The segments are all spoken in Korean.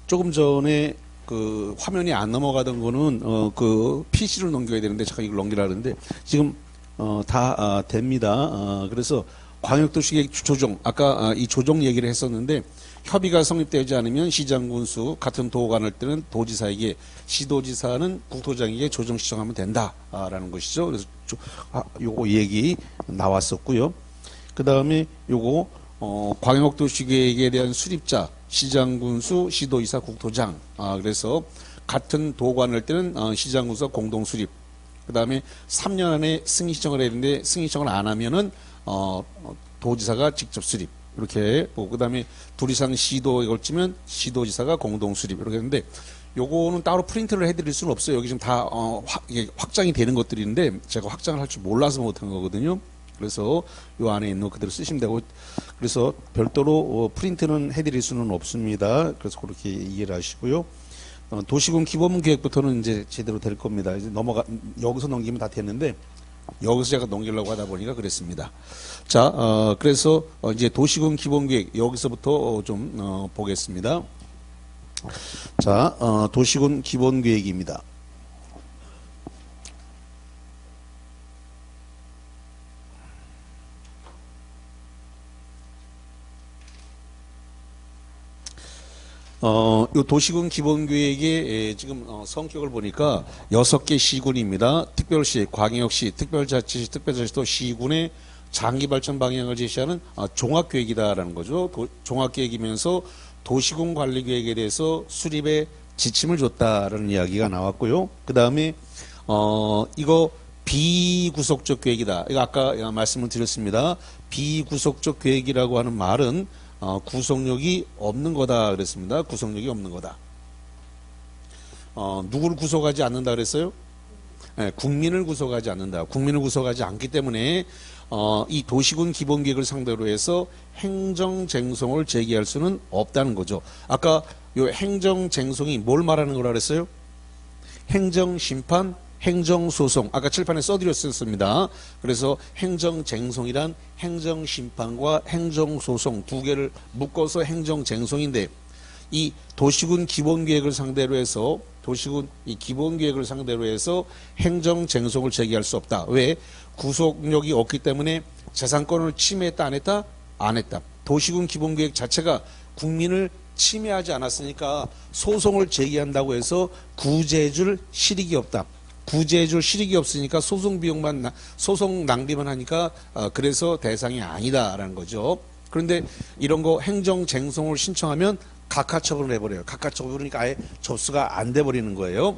조금 전에 그 화면이 안 넘어가던 거는 그 PC로 넘겨야 되는데 잠깐 이걸 넘기라 하는데 지금 다 됩니다. 그래서 광역도시계획 조정 아까 이 조정 얘기를 했었는데 협의가 성립되지 않으면 시장 군수 같은 도가 날 때는 도지사에게 시도지사는 국토장에게 조정 시청하면 된다라는 것이죠. 그래서 요거 얘기 나왔었고요. 그 다음에 요거 광역도시계획에 대한 수립자 시장군수, 시도이사, 국토장. 그래서 같은 도가 날 때는 시장군수가 공동 수립. 그 다음에 3년 안에 승인 신청을 해야 되는데 승인 신청을 안 하면은 도지사가 직접 수립. 이렇게 보고 그 다음에 둘 이상 시도에 걸치면 시도지사가 공동 수립 이렇게 했는데 요거는 따로 프린트를 해드릴 수는 없어요. 여기 지금 다 이게 확장이 되는 것들인데 제가 확장을 할 줄 몰라서 못한 거거든요. 그래서 요 안에 있는 거 그대로 쓰시면 되고 그래서 별도로 프린트는 해드릴 수는 없습니다. 그래서 그렇게 이해를 하시고요. 도시군 기본 계획부터는 이제 제대로 될 겁니다. 이제 여기서 넘기면 다 됐는데 여기서 제가 넘기려고 하다 보니까 그랬습니다. 자, 그래서 이제 도시군 기본 계획 여기서부터 좀 보겠습니다. 자, 도시군 기본 계획입니다. 요 도시군 기본계획의 지금 성격을 보니까 6개 시군입니다. 특별시, 광역시, 특별자치시, 특별자치도 시군의 장기발전 방향을 제시하는 종합계획이다라는 거죠. 종합계획이면서 도시군 관리계획에 대해서 수립에 지침을 줬다라는 이야기가 나왔고요. 그 다음에 이거 비구속적 계획이다. 이거 아까 말씀을 드렸습니다. 비구속적 계획이라고 하는 말은 구속력이 없는 거다 그랬습니다. 구속력이 없는 거다. 누구를 구속하지 않는다 그랬어요? 네, 국민을 구속하지 않는다. 국민을 구속하지 않기 때문에 이 도시군 기본계획을 상대로 해서 행정쟁송을 제기할 수는 없다는 거죠. 아까 요 행정쟁송이 뭘 말하는 거라 그랬어요? 행정심판, 행정소송 아까 칠판에 써드렸었습니다. 그래서 행정쟁송이란 행정심판과 행정소송 두 개를 묶어서 행정쟁송인데 이 도시군 기본계획을 상대로 해서 도시군 이 기본계획을 상대로 해서 행정쟁송을 제기할 수 없다. 왜? 구속력이 없기 때문에 재산권을 침해했다 안 했다? 안 했다. 도시군 기본계획 자체가 국민을 침해하지 않았으니까 소송을 제기한다고 해서 구제해줄 실익이 없다. 구제해줄 실익이 없으니까 소송 낭비만 하니까 그래서 대상이 아니다라는 거죠. 그런데 이런 거 행정쟁송을 신청하면 각하처분을 해버려요. 각하처분이니까 아예 접수가 안 돼버리는 거예요.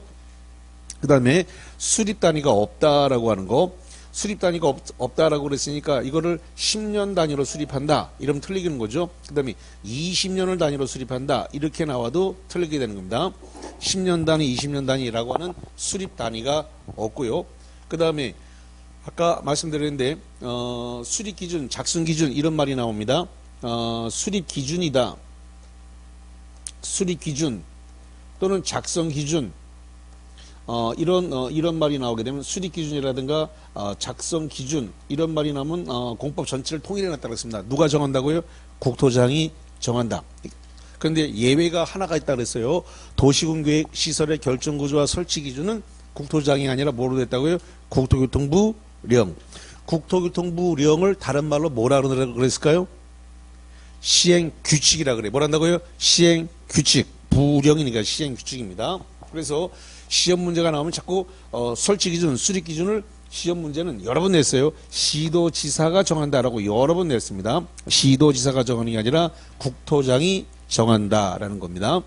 그 다음에 수립 단위가 없다라고 하는 거. 수립 단위가 없다라고 그랬으니까 이거를 10년 단위로 수립한다. 이러면 틀리는 거죠. 그 다음에 20년을 단위로 수립한다. 이렇게 나와도 틀리게 되는 겁니다. 10년 단위, 20년 단위라고 하는 수립 단위가 없고요. 그 다음에 아까 말씀드렸는데 수립 기준, 작성 기준 이런 말이 나옵니다. 수립 기준이다. 수립 기준 또는 작성 기준 이런 말이 나오게 되면 수립 기준이라든가 작성 기준 이런 말이 나오면 공법 전체를 통일해 놨다고 했습니다. 누가 정한다고요? 국토장이 정한다. 그런데 예외가 하나가 있다 그랬어요. 도시군 계획 시설의 결정 구조와 설치 기준은 국토장이 아니라 뭐로 됐다고요? 국토교통부령. 국토교통부령을 다른 말로 뭐라 그랬을까요? 시행규칙이라 그래. 뭐란다고요? 시행규칙. 부령이니까 시행규칙입니다. 그래서 시험 문제가 나오면 자꾸 설치 기준, 수립 기준을 시험 문제는 여러 번 냈어요. 시도지사가 정한다라고 여러 번 냈습니다. 시도지사가 정하는 게 아니라 국토장이 정한다라는 겁니다.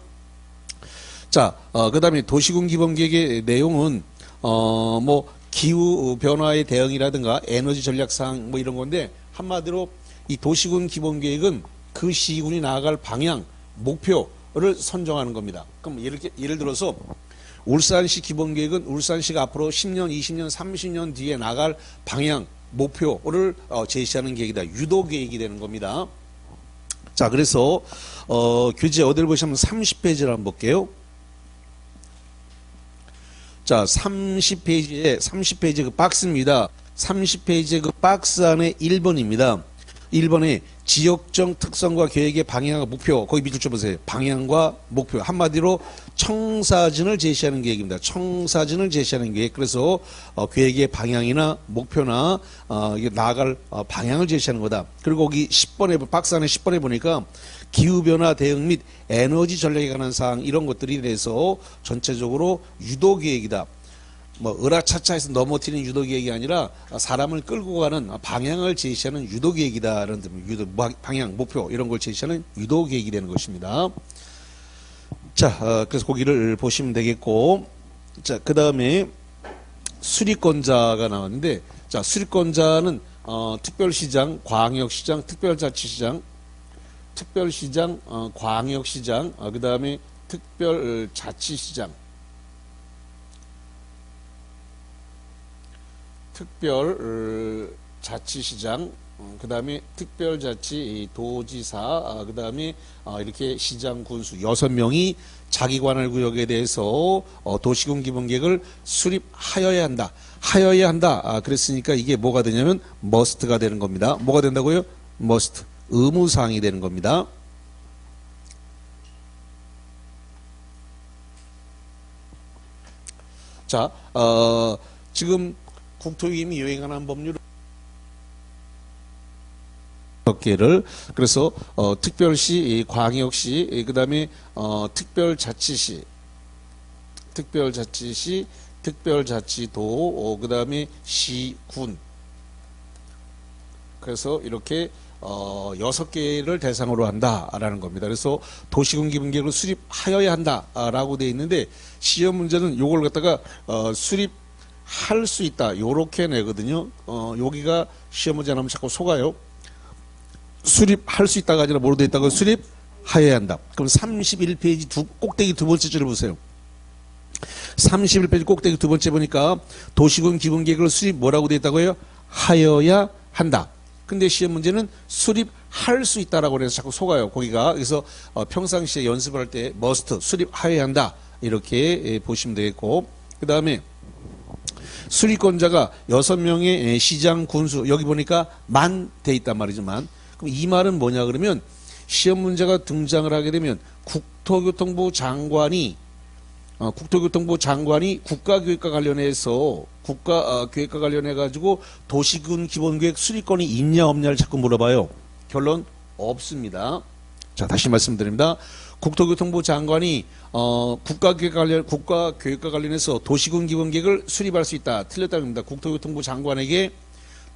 자, 그 다음에 도시군 기본계획의 내용은 뭐 기후 변화의 대응이라든가 에너지 전략 사항 뭐 이런 건데 한마디로 이 도시군 기본계획은 그 시군이 나아갈 방향, 목표를 선정하는 겁니다. 그럼 예를 들어서 울산시 기본계획은 울산시가 앞으로 10년, 20년, 30년 뒤에 나갈 방향, 목표를 제시하는 계획이다. 유도계획이 되는 겁니다. 자, 그래서 교재 어디를 보시면 30페이지를 한번 볼게요. 자, 30페이지 그 박스입니다. 30페이지의 그 박스 안에 1번입니다. 1번에 지역적 특성과 계획의 방향과 목표, 거기 밑줄 좀 보세요. 방향과 목표. 한마디로 청사진을 제시하는 계획입니다. 청사진을 제시하는 계획. 그래서 계획의 방향이나 목표나 이게 나아갈 방향을 제시하는 거다. 그리고 거기 10번에 박스 안에 10번에 보니까 기후변화 대응 및 에너지 전략에 관한 사항 이런 것들이 대해서 전체적으로 유도 계획이다. 뭐 으라차차해서 넘어뜨리는 유도 계획이 아니라 사람을 끌고 가는 방향을 제시하는 유도 계획이다라는 뜻입니다. 유도 방향, 목표 이런 걸 제시하는 유도 계획이 되는 것입니다. 자, 그래서 거기를 보시면 되겠고, 자, 그 다음에 수리권자가 나왔는데, 자, 수리권자는 특별시장, 광역시장, 특별자치시장, 특별시장, 광역시장, 그 다음에 특별자치시장. 특별자치시장, 그 다음에 특별자치도지사, 그 다음에 이렇게 시장, 군수 6명이 자기 관할 구역에 대해서 도시군 기본계획을 수립하여야 한다. 하여야 한다. 그랬으니까 이게 뭐가 되냐면 must가 되는 겁니다. 뭐가 된다고요? must. 의무사항이 되는 겁니다. 자, 지금 국토위임이 유행하는 법률 몇 개를 그래서 특별시, 광역시, 그 다음에 특별자치시, 특별자치도, 그 다음에 시군. 그래서 이렇게 6개를 대상으로 한다라는 겁니다. 그래서 도시군 기본계획을 수립하여야 한다라고 되어 있는데 시험 문제는 요걸 갖다가 수립할 수 있다 요렇게 내거든요. 여기가 시험 문제 나오면 자꾸 속아요. 수립할 수 있다가 아니라 뭐로 되어 있다고? 수립하여야 한다. 그럼 31페이지 꼭대기 두 번째 줄을 보세요. 31페이지 꼭대기 두 번째 보니까 도시군 기본계획을 수립 뭐라고 되어 있다고요? 하여야 한다. 근데 시험 문제는 수립할 수 있다라고 해서 자꾸 속아요. 거기가. 그래서 평상시에 연습을 할 때 must 수립하여야 한다. 이렇게 보시면 되겠고. 그 다음에 수립권자가 6명의 시장, 군수 여기 보니까 만 돼 있단 말이죠. 만. 그럼 이 말은 뭐냐 그러면 시험 문제가 등장을 하게 되면 국토교통부 장관이 국가계획과 관련해서 국가계획과 관련해 가지고 도시군 기본계획 수립권이 있냐 없냐를 자꾸 물어봐요. 결론 없습니다. 자, 다시 말씀드립니다. 국토교통부 장관이 국가계획과 관련해서 도시군 기본계획을 수립할 수 있다. 틀렸다는 겁니다. 국토교통부 장관에게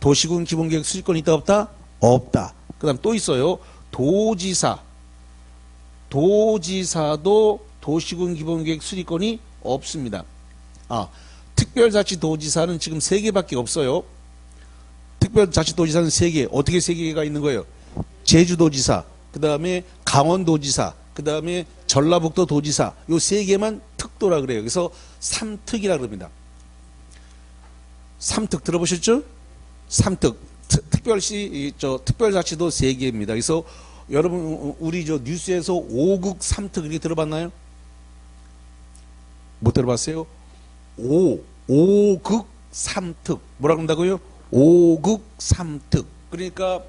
도시군 기본계획 수립권이 있다 없다? 없다. 그 다음 또 있어요. 도지사도 도시군 기본계획 수립권이 없습니다. 특별자치도지사는 지금 3개밖에 없어요. 특별자치도지사는 3개. 어떻게 3개가 있는 거예요? 제주도지사, 그 다음에 강원도지사, 그 다음에 전라북도 도지사. 요 3개만 특도라 그래요. 그래서 3특이라 그럽니다. 3특 들어보셨죠? 3특. 특별자치도 3개입니다. 그래서 여러분 우리 뉴스에서 5극 3특 이렇게 들어봤나요? 못 들어봤어요? 5극 3특. 뭐라고 한다고요? 5극 3특. 그러니까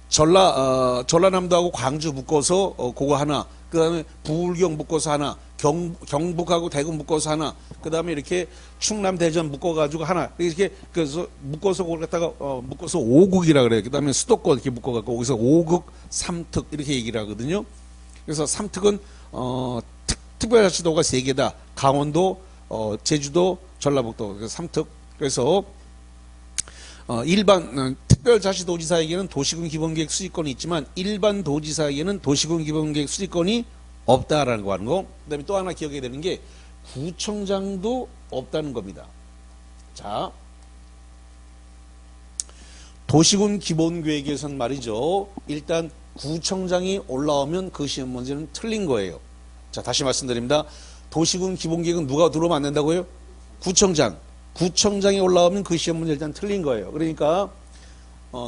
전라남도하고 광주 묶어서 그거 하나, 그 다음에 부울경 묶어서 하나, 경북하고 대구 묶어서 하나, 그 다음에 이렇게 충남 대전 묶어가지고 하나, 이렇게 그래서 묶어서 그걸 갖다가 묶어서 5극이라 그래요. 그 다음에 수도권 이렇게 묶어갖고 거기서 5극 3특 이렇게 얘기를 하거든요. 그래서 3특은 특별자치도가 3개다. 강원도, 제주도, 전라북도. 그래서 3특. 그래서 일반 특별자치도지사에게는 도시군 기본계획 수립권이 있지만 일반 도지사에게는 도시군 기본계획 수립권이 없다라는 거 하는 거. 그 다음에 또 하나 기억해야 되는 게 구청장도 없다는 겁니다. 자, 도시군 기본계획에선 말이죠. 일단 구청장이 올라오면 그 시험 문제는 틀린 거예요. 자, 다시 말씀드립니다. 도시군 기본계획은 누가 들어오면 안 된다고요? 구청장. 구청장이 올라오면 그 시험 문제 일단 틀린 거예요. 그러니까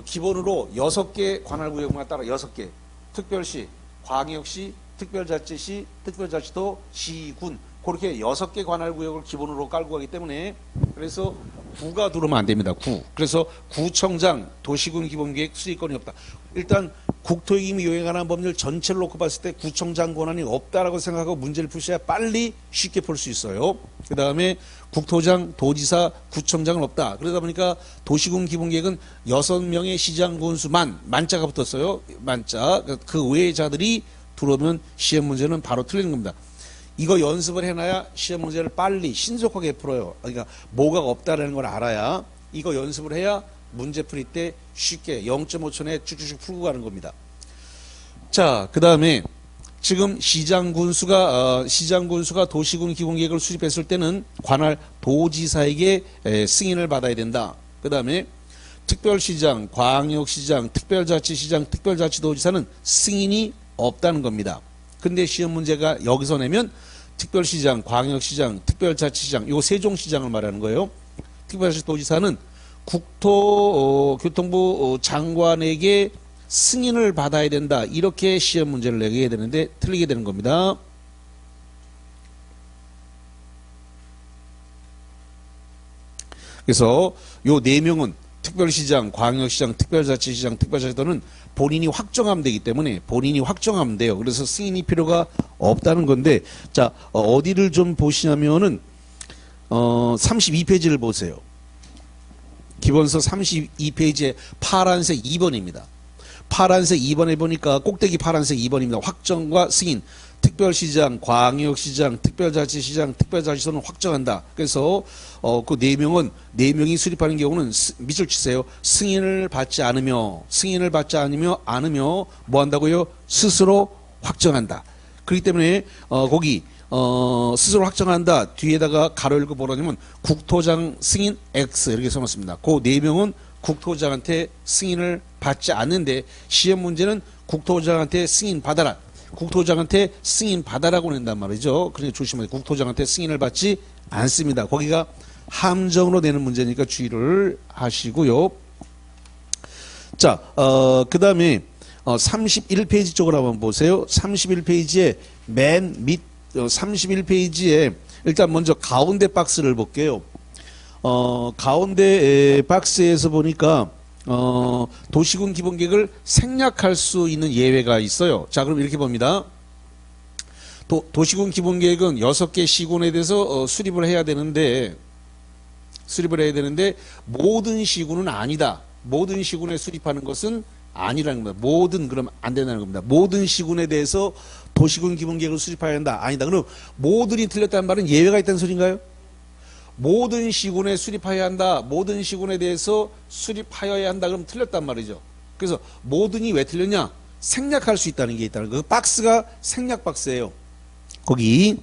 기본으로 6개 관할구역만 따라 6개. 특별시, 광역시, 특별자치시, 특별자치도, 시군. 그렇게 6개 관할구역을 기본으로 깔고 가기 때문에 그래서 구가 들어오면 안 됩니다. 구. 그래서 구청장 도시군 기본계획 수립권이 없다. 일단 국토임이 요행하는 법률 전체를 놓고 봤을 때 구청장 권한이 없다라고 생각하고 문제를 푸셔야 빨리 쉽게 풀 수 있어요. 그 다음에 국토장, 도지사, 구청장은 없다. 그러다 보니까 도시군 기본계획은 6명의 시장 군수만 만자가 붙었어요. 만자. 그 외의 자들이 들어오면 시험 문제는 바로 틀리는 겁니다. 이거 연습을 해놔야 시험 문제를 빨리 신속하게 풀어요. 그러니까 뭐가 없다라는 걸 알아야 이거 연습을 해야 문제 풀이 때 쉽게 0.5초 내에 쭉쭉쭉 풀고 가는 겁니다. 자, 그 다음에 지금 시장 군수가 도시군 기본계획을 수립했을 때는 관할 도지사에게 승인을 받아야 된다. 그 다음에 특별시장, 광역시장, 특별자치시장, 특별자치도지사는 승인이 없다는 겁니다. 근데 시험 문제가 여기서 내면 특별시장, 광역시장, 특별자치시장, 요 세종시장을 말하는 거예요. 특별자치도지사는 국토교통부 장관에게 승인을 받아야 된다. 이렇게 시험 문제를 내게 되는데 틀리게 되는 겁니다. 그래서 요 4명은 특별시장, 광역시장, 특별자치시장, 특별자치도는 본인이 확정하면 되기 때문에 본인이 확정하면 돼요. 그래서 승인이 필요가 없다는 건데, 자, 어디를 좀 보시냐면은 32페이지를 보세요. 기본서 32페이지에 파란색 2번입니다. 파란색 2번에 보니까 꼭대기 파란색 2번입니다. 확정과 승인. 특별시장, 광역시장, 특별자치시장, 특별자치도는 확정한다. 그래서 그 4명이 수립하는 경우는 밑줄 치세요. 승인을 받지 않으며 뭐 한다고요? 스스로 확정한다. 그렇기 때문에 거기 스스로 확정한다. 뒤에다가 가로 열고 뭐라냐면 국토장 승인 X 이렇게 써놨습니다. 그 4명은 국토장한테 승인을 받지 않는데 시험 문제는 국토장한테 승인 받아라. 국토장한테 승인 받아라고 낸단 말이죠. 그러니까 조심하세요. 국토장한테 승인을 받지 않습니다. 거기가 함정으로 내는 문제니까 주의를 하시고요. 자, 그 다음에 31페이지 쪽으로 한번 보세요. 31페이지에 맨 밑 31페이지에 일단 먼저 가운데 박스를 볼게요. 가운데 박스에서 보니까 도시군 기본계획을 생략할 수 있는 예외가 있어요. 자, 그럼 이렇게 봅니다. 도시군 기본계획은 6개 시군에 대해서 수립을 해야 되는데 모든 시군은 아니다. 모든 시군에 수립하는 것은 아니라는 겁니다. 그러면 안 된다는 겁니다. 모든 시군에 대해서 도시군 기본계획을 수립해야 한다. 아니다. 그럼 모든이 틀렸다는 말은 예외가 있다는 소린가요? 모든 시군에 수립해야 한다. 모든 시군에 대해서 수립하여야 한다. 그럼 틀렸단 말이죠. 그래서 모든이 왜 틀렸냐? 생략할 수 있다는 게 있다는 거. 그 박스가 생략 박스예요. 거기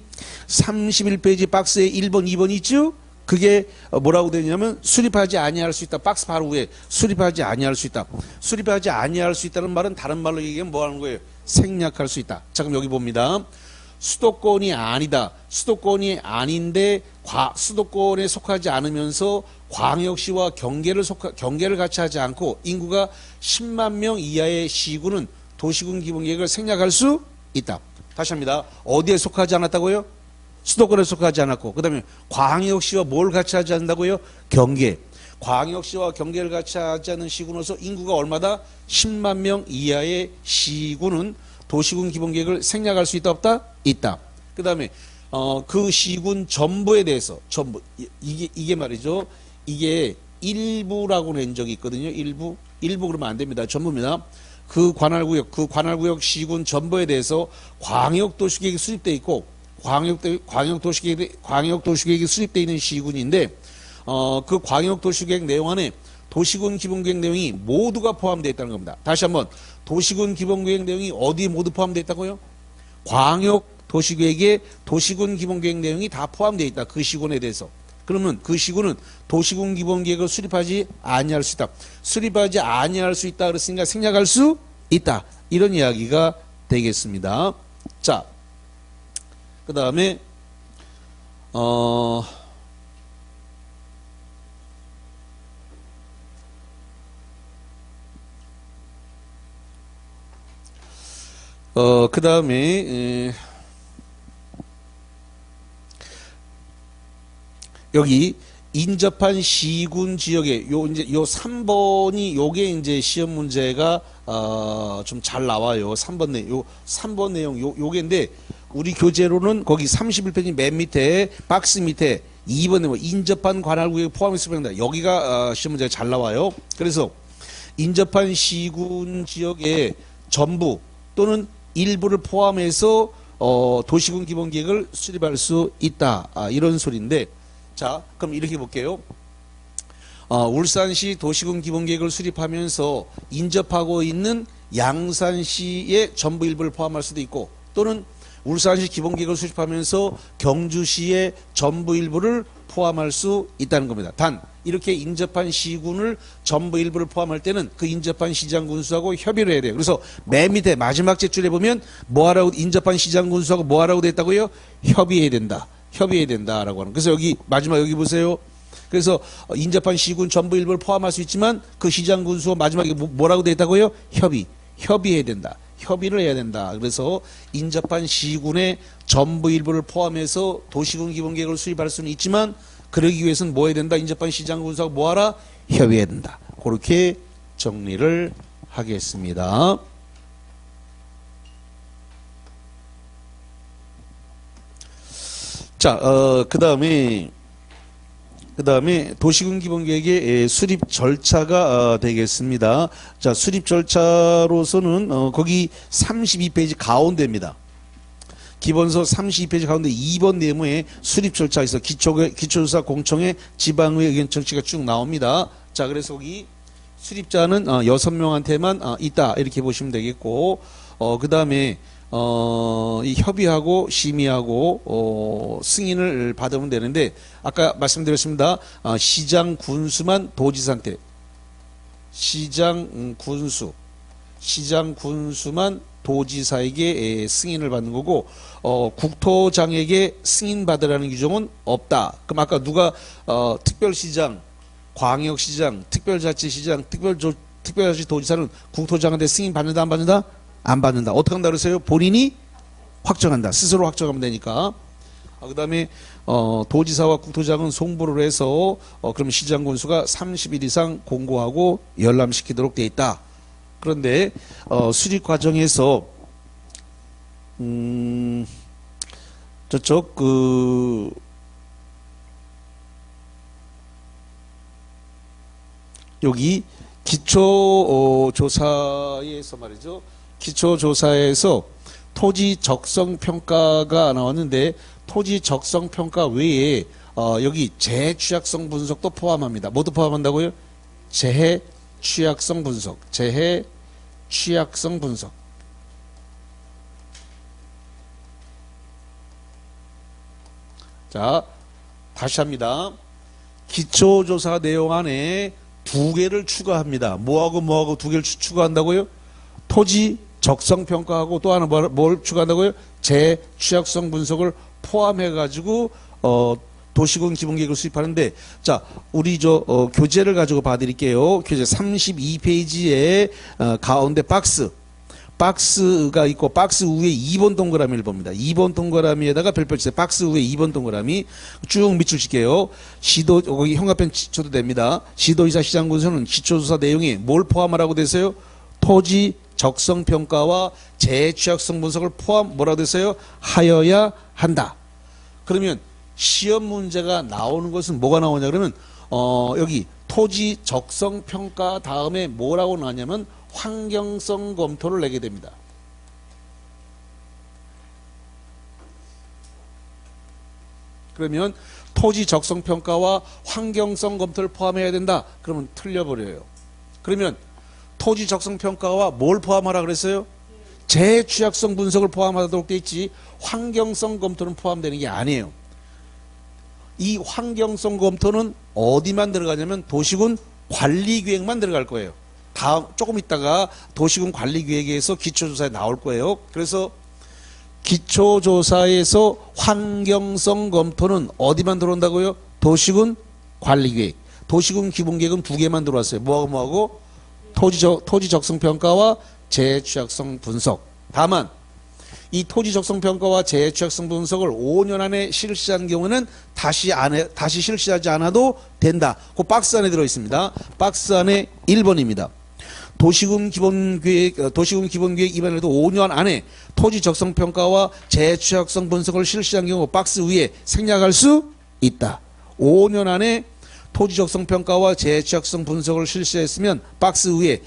31페이지 박스에 1번, 2번 있죠? 그게 뭐라고 되냐면 수립하지 아니할 수 있다. 박스 바로 위에 수립하지 아니할 수 있다. 수립하지 아니할 수 있다는 말은 다른 말로 얘기하면 뭐 하는 거예요? 생략할 수 있다. 자, 그럼 여기 봅니다. 수도권이 아니다. 수도권이 아닌데 수도권에 속하지 않으면서 광역시와 경계를 같이 하지 않고 인구가 10만 명 이하의 시군은 도시군 기본계획을 생략할 수 있다. 다시 합니다. 어디에 속하지 않았다고요? 수도권에 속하지 않았고, 그 다음에 광역시와 뭘 같이 하지 않는다고요? 경계. 광역시와 경계를 같이 하지 않는 시군으로서 인구가 얼마다? 10만 명 이하의 시군은 도시군 기본계획을 생략할 수 있다 없다? 있다. 그 다음에 그 시군 전부에 대해서 이게 말이죠. 이게 일부라고 낸 적이 있거든요. 일부 그러면 안 됩니다. 전부입니다. 그 관할구역 시군 전부에 대해서 광역도시계획이 수립돼 있고 광역도시계획이 수립돼 있는 시군인데 그 광역도시계획 내용 안에 도시군 기본계획 내용이 모두가 포함되어 있다는 겁니다. 다시 한번 도시군 기본계획 내용이 어디에 모두 포함되어 있다고요? 광역도시계획에 도시군 기본계획 내용이 다 포함되어 있다. 그 시군에 대해서. 그러면 그 시군은 도시군 기본계획을 수립하지 아니할 수 있다. 수립하지 아니할 수 있다 그랬으니까 생략할 수 있다. 이런 이야기가 되겠습니다. 자, 그 다음에 그 다음에 여기 인접한 시군 지역에 요 3번이 요게 이제 시험 문제가 좀 잘 나와요. 3번 내용 요게인데 우리 교재로는 거기 31페이지 맨 밑에 박스 밑에 2번 내용 인접한 관할 구역에 포함해서 된다. 여기가 시험 문제가 잘 나와요. 그래서 인접한 시군 지역의 전부 또는 일부를 포함해서 도시군 기본계획을 수립할 수 있다. 이런 소리인데, 자, 그럼 이렇게 볼게요. 울산시 도시군 기본계획을 수립하면서 인접하고 있는 양산시의 전부 일부를 포함할 수도 있고, 또는 울산시 기본계획을 수립하면서 경주시의 전부 일부를 포함할 수 있다는 겁니다. 단 이렇게 인접한 시군을 전부 일부를 포함할 때는 그 인접한 시장 군수하고 협의를 해야 돼요. 그래서 맨 밑에 마지막 제줄에 보면 뭐하라고 인접한 시장 군수하고 뭐하라고 돼 있다고요? 협의해야 된다. 협의해야 된다라고 하는. 그래서 여기 마지막 여기 보세요. 그래서 인접한 시군 전부 일부를 포함할 수 있지만 그 시장 군수와 마지막에 뭐라고 돼 있다고요? 협의해야 된다. 협의를 해야 된다. 그래서 인접한 시군의 전부 일부를 포함해서 도시군 기본계획을 수립할 수는 있지만 그러기 위해서는 뭐 해야 된다? 인접한 시장 군수하고 뭐하라? 협의해야 된다. 그렇게 정리를 하겠습니다. 자, 그 다음에 도시군 기본계획의 수립 절차가 되겠습니다. 자, 수립 절차로서는 거기 32페이지 가운데입니다. 기본서 32페이지 가운데 2번 내용에 수립 절차가 있어. 기초조사 공청회 지방의회 의견 청취가 쭉 나옵니다. 자, 그래서 거기 수립자는 6명한테만 있다. 이렇게 보시면 되겠고, 그 다음에 이 협의하고 심의하고 승인을 받으면 되는데 아까 말씀드렸습니다. 시장 군수만 도지사한테 시장 군수만 도지사에게 승인을 받는 거고 국토장에게 승인 받으라는 규정은 없다. 그럼 아까 누가 특별시장, 광역시장, 특별자치시장, 특별자치도지사는 국토장한테 승인 받는다 안 받는다? 안 받는다. 어떻게 한다 그러세요? 본인이 확정한다. 스스로 확정하면 되니까. 그 다음에 도지사와 국토장은 송부를 해서 그럼 시장 군수가 30일 이상 공고하고 열람시키도록 돼 있다. 그런데 수립 과정에서 저쪽 여기 기초조사에서 말이죠. 기초조사에서 토지 적성 평가가 나왔는데 토지 적성 평가 외에 여기 재해 취약성 분석도 포함합니다. 뭐도 포함한다고요? 재해 취약성 분석. 자, 다시 합니다. 기초조사 내용 안에 2개를 추가합니다. 뭐하고 2개를 추가한다고요? 토지 적성 평가하고 또 하나 뭘 추가한다고요? 재 취약성 분석을 포함해 가지고 도시군 기본계획을 수립하는데, 자, 우리 교재를 가지고 봐드릴게요. 교재 32페이지에 가운데 박스가 있고 박스 위에 2번 동그라미를 봅니다. 2번 동그라미에다가 별표 치세요. 박스 위에 2번 동그라미 쭉 밑줄 칠게요. 거기 형광펜 쳐도 됩니다. 시도지사 시장군수는 기초조사 내용에 뭘 포함하라고 되세요? 토지 적성 평가와 재해 취약성 분석을 뭐라고 됐어요? 하여야 한다. 그러면 시험 문제가 나오는 것은 뭐가 나오냐 그러면 여기 토지 적성 평가 다음에 뭐라고 나왔냐면 환경성 검토를 내게 됩니다. 그러면 토지 적성 평가와 환경성 검토를 포함해야 된다. 그러면 틀려버려요. 그러면 토지 적성 평가와 뭘 포함하라 그랬어요? 재해 취약성 분석을 포함하도록 돼 있지 환경성 검토는 포함되는 게 아니에요. 이 환경성 검토는 어디만 들어가냐면 도시군 관리계획만 들어갈 거예요. 조금 있다가 도시군 관리계획에서 기초조사에 나올 거예요. 그래서 기초조사에서 환경성 검토는 어디만 들어온다고요? 도시군 관리계획. 도시군 기본계획은 2개만 들어왔어요. 뭐하고? 토지 적성 평가와 재해 취약성 분석. 다만 이 토지 적성 평가와 재해 취약성 분석을 5년 안에 실시한 경우는 다시 실시하지 않아도 된다. 그 박스 안에 들어 있습니다. 박스 안에 1번입니다. 도시군 기본계획 입안에도 5년 안에 토지 적성 평가와 재해 취약성 분석을 실시한 경우 박스 위에 생략할 수 있다. 5년 안에 토지 적성 평가와 재해 취약성 분석을 실시했으면 박스 위에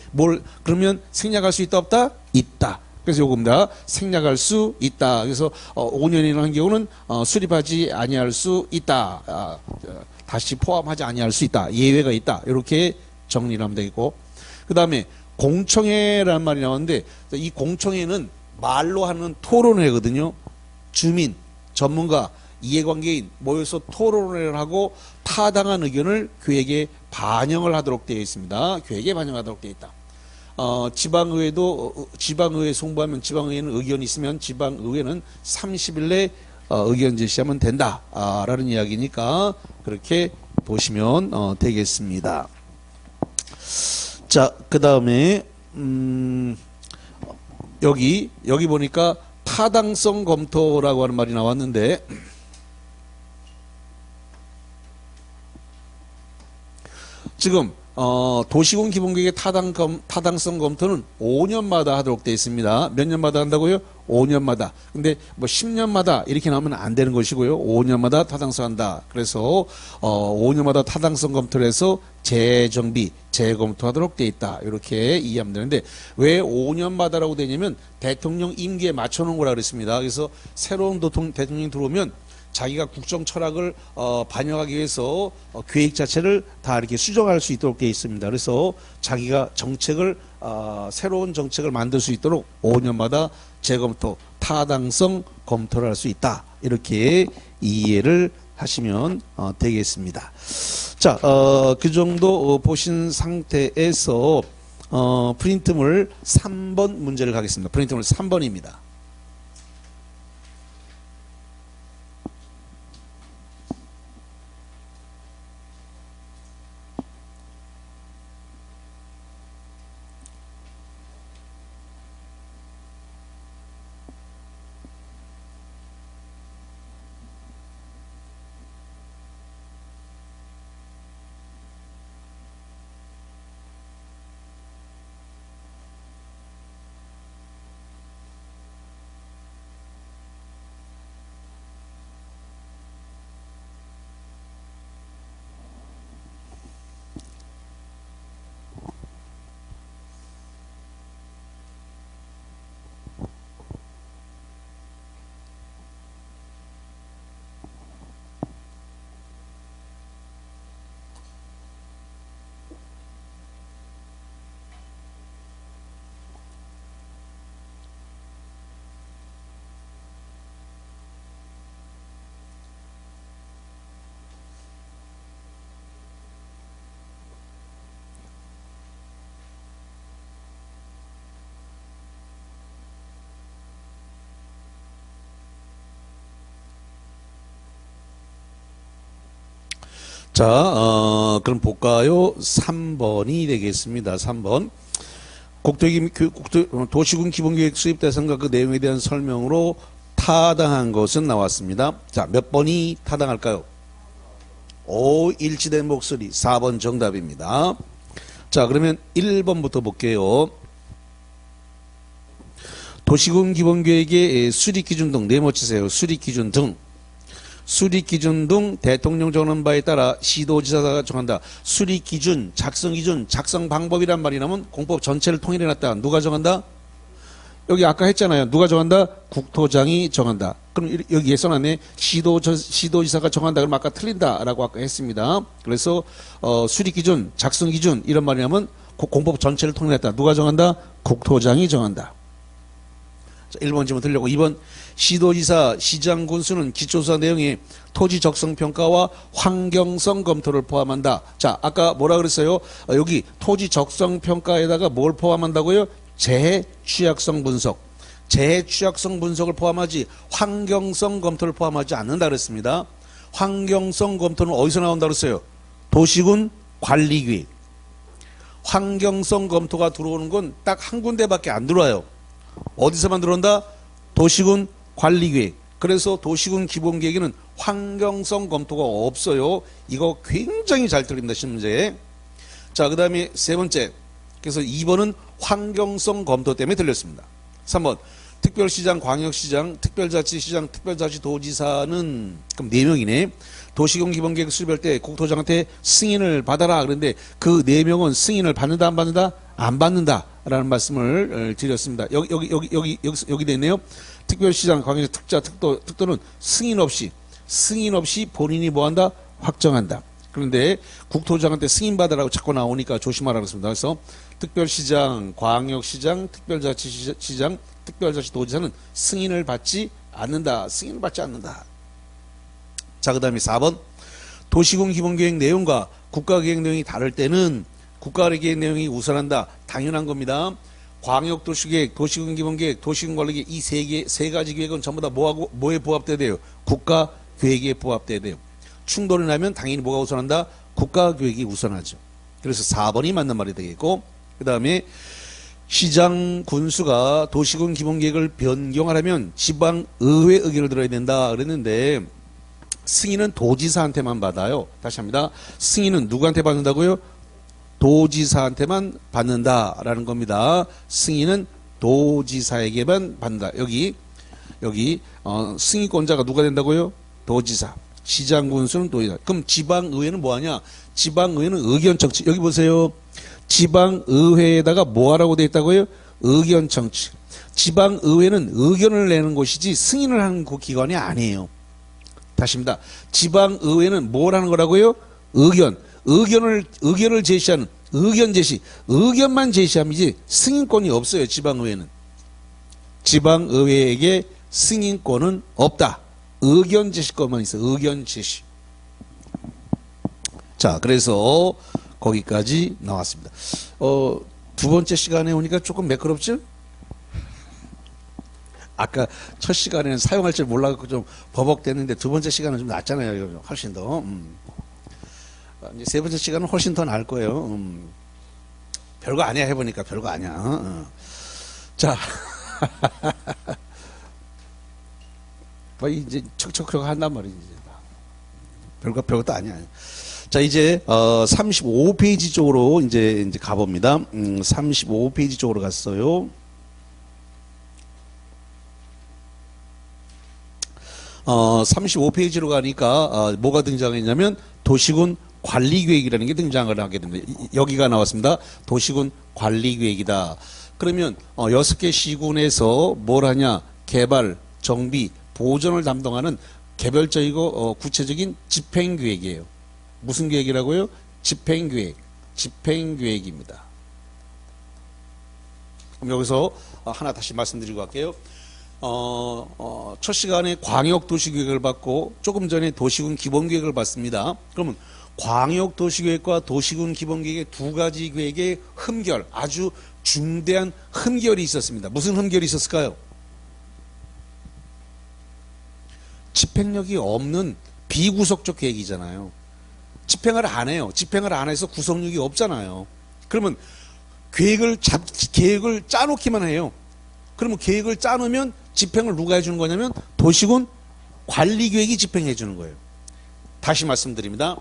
그러면 생략할 수 있다 없다? 있다. 그래서 요겁니다. 생략할 수 있다. 그래서 5년이나 한 경우는 수립하지 아니할 수 있다. 다시 포함하지 아니할 수 있다. 예외가 있다. 이렇게 정리를 하면 되겠고, 그 다음에 공청회라는 말이 나왔는데, 이 공청회는 말로 하는 토론회거든요. 주민, 전문가, 이해관계인 모여서 토론회를 하고 타당한 의견을 교육에 반영을 하도록 되어 있습니다. 교육에 반영하도록 되어 있다. 지방의회 송부하면 지방의회는 의견이 있으면 지방의회는 30일 내 의견 제시하면 된다. 라는 이야기니까 그렇게 보시면 되겠습니다. 자, 그 다음에 여기 보니까 타당성 검토라고 하는 말이 나왔는데, 지금 도시군 기본계획의 타당성 검토는 5년마다 하도록 되어 있습니다. 몇 년마다 한다고요? 5년마다. 근데 뭐 10년마다 이렇게 나오면 안 되는 것이고요. 5년마다 타당성 한다. 그래서 5년마다 타당성 검토를 해서 재정비, 재검토하도록 되어 있다. 이렇게 이해하면 되는데, 왜 5년마다라고 되냐면 대통령 임기에 맞춰놓은 거라 그랬습니다. 그래서 새로운 대통령이 들어오면 자기가 국정 철학을 반영하기 위해서 계획 자체를 다 이렇게 수정할 수 있도록 되어 있습니다. 그래서 자기가 새로운 정책을 만들 수 있도록 5년마다 재검토, 타당성 검토를 할 수 있다. 이렇게 이해를 하시면 되겠습니다. 자, 그 정도 보신 상태에서 프린트물 3번 문제를 가겠습니다. 프린트물 3번입니다. 자, 그럼 볼까요? 3번이 되겠습니다. 3번. 도시군 기본계획 수립 대상과 그 내용에 대한 설명으로 타당한 것은 나왔습니다. 자, 몇 번이 타당할까요? 오, 일치된 목소리. 4번 정답입니다. 자, 그러면 1번부터 볼게요. 도시군 기본계획의 수립기준 등 네모치세요. 수립기준 등. 수립기준 등 대통령 정하는 바에 따라 시도지사가 정한다. 수립기준, 작성기준, 작성 방법이란 말이 나오면 공법 전체를 통일해놨다. 누가 정한다? 여기 아까 했잖아요. 누가 정한다? 국토장이 정한다. 그럼 여기에 써놨네. 시도지사가 정한다. 그럼 아까 틀린다라고 아까 했습니다. 그래서 수립기준, 작성기준 이런 말이 나오면 공법 전체를 통일했다. 누가 정한다? 국토장이 정한다. 자, 1번 질문 드리려고. 2번 시도지사, 시장 군수는 기초조사 내용에 토지 적성 평가와 환경성 검토를 포함한다. 자, 아까 뭐라 그랬어요? 여기 토지 적성 평가에다가 뭘 포함한다고요? 재해 취약성 분석. 재해 취약성 분석을 포함하지 환경성 검토를 포함하지 않는다 그랬습니다. 환경성 검토는 어디서 나온다 그랬어요? 도시군 관리계획. 환경성 검토가 들어오는 건 딱 한 군데밖에 안 들어와요. 어디서만 들어온다? 도시군 관리계획. 그래서 도시군 기본계획에는 환경성 검토가 없어요. 이거 굉장히 잘 틀립니다. 신문제에. 자, 그 다음에 세 번째. 그래서 2번은 환경성 검토 때문에 틀렸습니다. 3번. 특별시장, 광역시장, 특별자치시장, 특별자치도지사는 그럼 4명이네. 도시군 기본계획 수립할 때 국토장한테 승인을 받아라. 그런데 그 4명은 승인을 받는다, 안 받는다? 안 받는다. 라는 말씀을 드렸습니다. 여기 돼 있네요. 특별시장, 광역시, 특도는 승인 없이 본인이 뭐 한다? 확정한다. 그런데 국토장한테 승인 받으라고 자꾸 나오니까 조심하라고 했습니다. 그래서 특별시장, 광역시장, 특별자치시장, 특별자치도지사는 승인을 받지 않는다. 승인을 받지 않는다. 자, 그 다음에 4번. 도시군 기본계획 내용과 국가계획 내용이 다를 때는 국가계획 내용이 우선한다. 당연한 겁니다. 광역도시계획, 도시군 기본계획, 도시군 관리계획 이 세 가지 계획은 전부 다 뭐에 부합돼야 돼요? 국가계획에 부합돼야 돼요. 충돌이 나면 당연히 뭐가 우선한다? 국가계획이 우선하죠. 그래서 4번이 맞는 말이 되겠고, 그 다음에 시장 군수가 도시군 기본계획을 변경하려면 지방의회 의견을 들어야 된다 그랬는데 승인은 도지사한테만 받아요. 다시 합니다. 승인은 누구한테 받는다고요? 도지사한테만 받는다라는 겁니다. 승인은 도지사에게만 받는다. 여기 승인권자가 누가 된다고요? 도지사. 시장 군수는 도지사. 그럼 지방의회는 뭐하냐? 지방의회는 의견 청취. 여기 보세요. 지방의회에다가 뭐하라고 되어 있다고요? 의견 청취. 지방의회는 의견을 내는 곳이지 승인을 하는 그 기관이 아니에요. 다시입니다. 지방의회는 뭘 하는 거라고요? 의견을 제시하는 의견 제시. 의견만 제시함이지 승인권이 없어요. 지방의회는. 지방의회에게 승인권은 없다. 의견 제시권만 있어요. 의견 제시. 자, 그래서 거기까지 나왔습니다. 두 번째 시간에 오니까 조금 매끄럽죠? 아까 첫 시간에는 사용할 줄 몰라서 좀 버벅댔는데 두 번째 시간은 좀 낫잖아요. 훨씬 더. 이제 세 번째 시간은 훨씬 더 나을 거예요. 별거 아니야 해보니까 별거 아니야. 자, 이제 척척척 한단 말이지. 별것도 아니야. 자, 이제 35페이지 쪽으로 이제 가봅니다. 35페이지 쪽으로 갔어요. 35페이지로 가니까 뭐가 등장했냐면 도시군 관리계획이라는 게 등장을 하게 됩니다. 여기가 나왔습니다. 도시군 관리계획이다. 그러면 6개 시군에서 뭘 하냐? 개발, 정비, 보존을 담당하는 개별적이고 구체적인 집행계획이에요. 무슨 계획이라고요? 집행계획입니다. 그럼 여기서 하나 다시 말씀드리고 갈게요. 첫 시간에 광역도시계획을 받고 조금 전에 도시군 기본계획을 받습니다. 그러면 광역도시계획과 도시군 기본계획의 두 가지 계획의 흠결, 아주 중대한 흠결이 있었습니다. 무슨 흠결이 있었을까요? 집행력이 없는 비구속적 계획이잖아요. 집행을 안 해요. 집행을 안 해서 구속력이 없잖아요. 그러면 계획을 짜놓기만 해요. 그러면 계획을 짜놓으면 집행을 누가 해주는 거냐면 도시군 관리계획이 집행해 주는 거예요. 다시 말씀드립니다.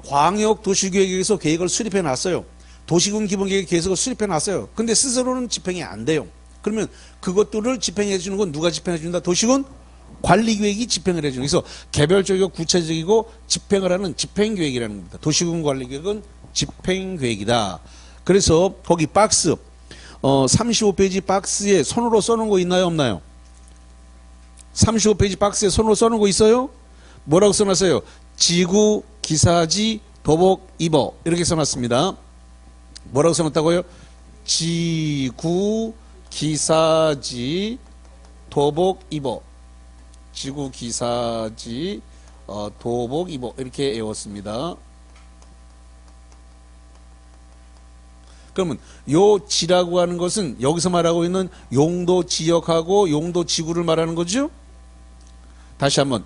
광역도시계획에서 계획을 수립해 놨어요. 도시군 기본계획 계획을 수립해 놨어요. 근데 스스로는 집행이 안 돼요. 그러면 그것들을 집행해 주는 건 누가 집행해 준다? 도시군 관리계획이 집행을 해주는. 그래서 개별적이고 구체적이고 집행을 하는 집행계획이라는 겁니다. 도시군 관리계획은 집행계획이다. 그래서 거기 박스 35페이지 박스에 손으로 써놓은 거 있나요? 없나요? 35페이지 박스에 손으로 써놓은 거 있어요? 뭐라고 써놨어요? 지구, 기사지, 도복, 입어 이렇게 써놨습니다. 뭐라고 써놨다고요? 지구, 기사지, 도복, 입어. 지구, 기사지, 도복, 입어 이렇게 외웠습니다. 그러면 요 지라고 하는 것은 여기서 말하고 있는 용도 지역하고 용도 지구를 말하는 거죠? 다시 한번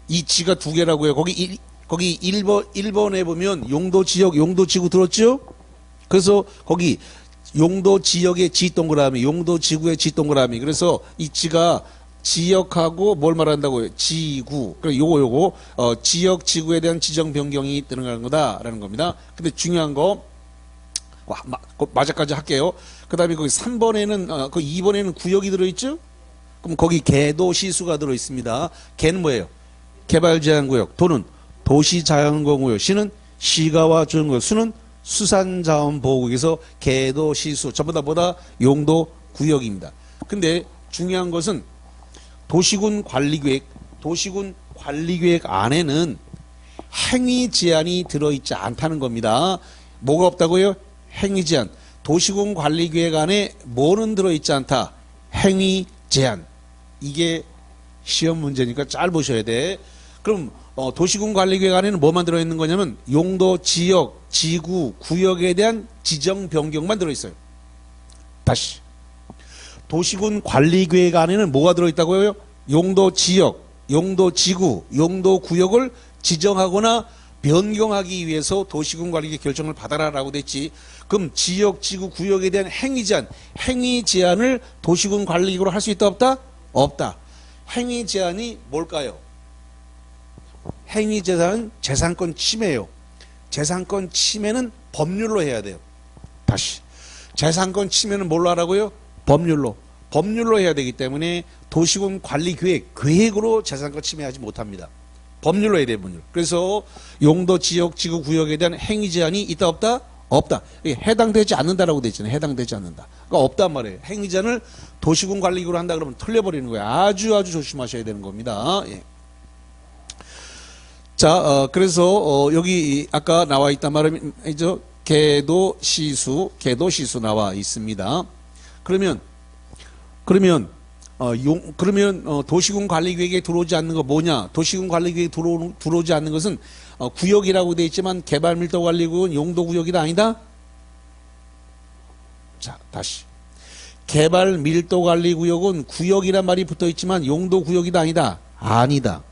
이 지가 두 개라고요. 거기 1번에 보면 용도 지역, 용도 지구 들었죠? 그래서 거기 용도 지역의 지 동그라미, 용도 지구의 지 동그라미. 그래서 이 지가 지역하고 뭘 말한다고요? 지구. 그럼 요거 지역 지구에 대한 지정 변경이 들어가는 거다라는 겁니다. 근데 중요한 거 마저까지 할게요. 그다음에 거기 3번에는 그 2번에는 구역이 들어 있죠? 그럼 거기 개도 시수가 들어 있습니다. 개는 뭐예요? 개발 제한 구역. 도는 도시 자연공구역. 시는 시가와 주연구역. 수는 수산자원보호구역에서 개도 시수 전부 다 뭐다? 용도 구역입니다. 근데 중요한 것은 도시군 관리계획 안에는 행위 제한이 들어있지 않다는 겁니다. 뭐가 없다고요? 행위 제한. 도시군 관리계획 안에 뭐는 들어있지 않다? 행위 제한. 이게 시험 문제니까 잘 보셔야 돼. 그럼 도시군 관리계획 안에는 뭐만 들어있는 거냐면 용도, 지역, 지구, 구역에 대한 지정 변경만 들어있어요. 다시. 도시군 관리계획 안에는 뭐가 들어있다고요? 용도, 지역, 용도, 지구, 용도, 구역을 지정하거나 변경하기 위해서 도시군 관리계획 결정을 받아라라고 됐지. 그럼 지역, 지구, 구역에 대한 행위 제한을 도시군 관리계획으로 할 수 있다 없다? 없다. 행위 제한이 뭘까요? 행위 제한은 재산권 침해예요. 재산권 침해는 법률로 해야 돼요. 다시. 재산권 침해는 뭘로 하라고요? 법률로. 법률로 해야 되기 때문에 도시군 관리 계획으로 재산권 침해하지 못합니다. 법률로 해야 돼요, 법률. 그래서 용도, 지역, 지구, 구역에 대한 행위 제한이 있다 없다? 없다. 해당되지 않는다라고 돼 있잖아요. 해당되지 않는다. 그러니까 없단 말이에요. 행위 제한을 도시군 관리계획으로 한다 그러면 틀려버리는 거예요. 아주 조심하셔야 되는 겁니다. 예. 자, 그래서 여기 아까 나와 있단 말이죠. 개도 시수 나와 있습니다. 그러면 도시군 관리계획에 들어오지 않는 거 뭐냐? 도시군 관리계획에 들어오지 않는 것은 구역이라고 되어 있지만 개발밀도관리구역은 용도구역이다 아니다? 자, 다시. 개발밀도관리구역은 구역이란 말이 붙어 있지만 용도구역이다 아니다? 아니다.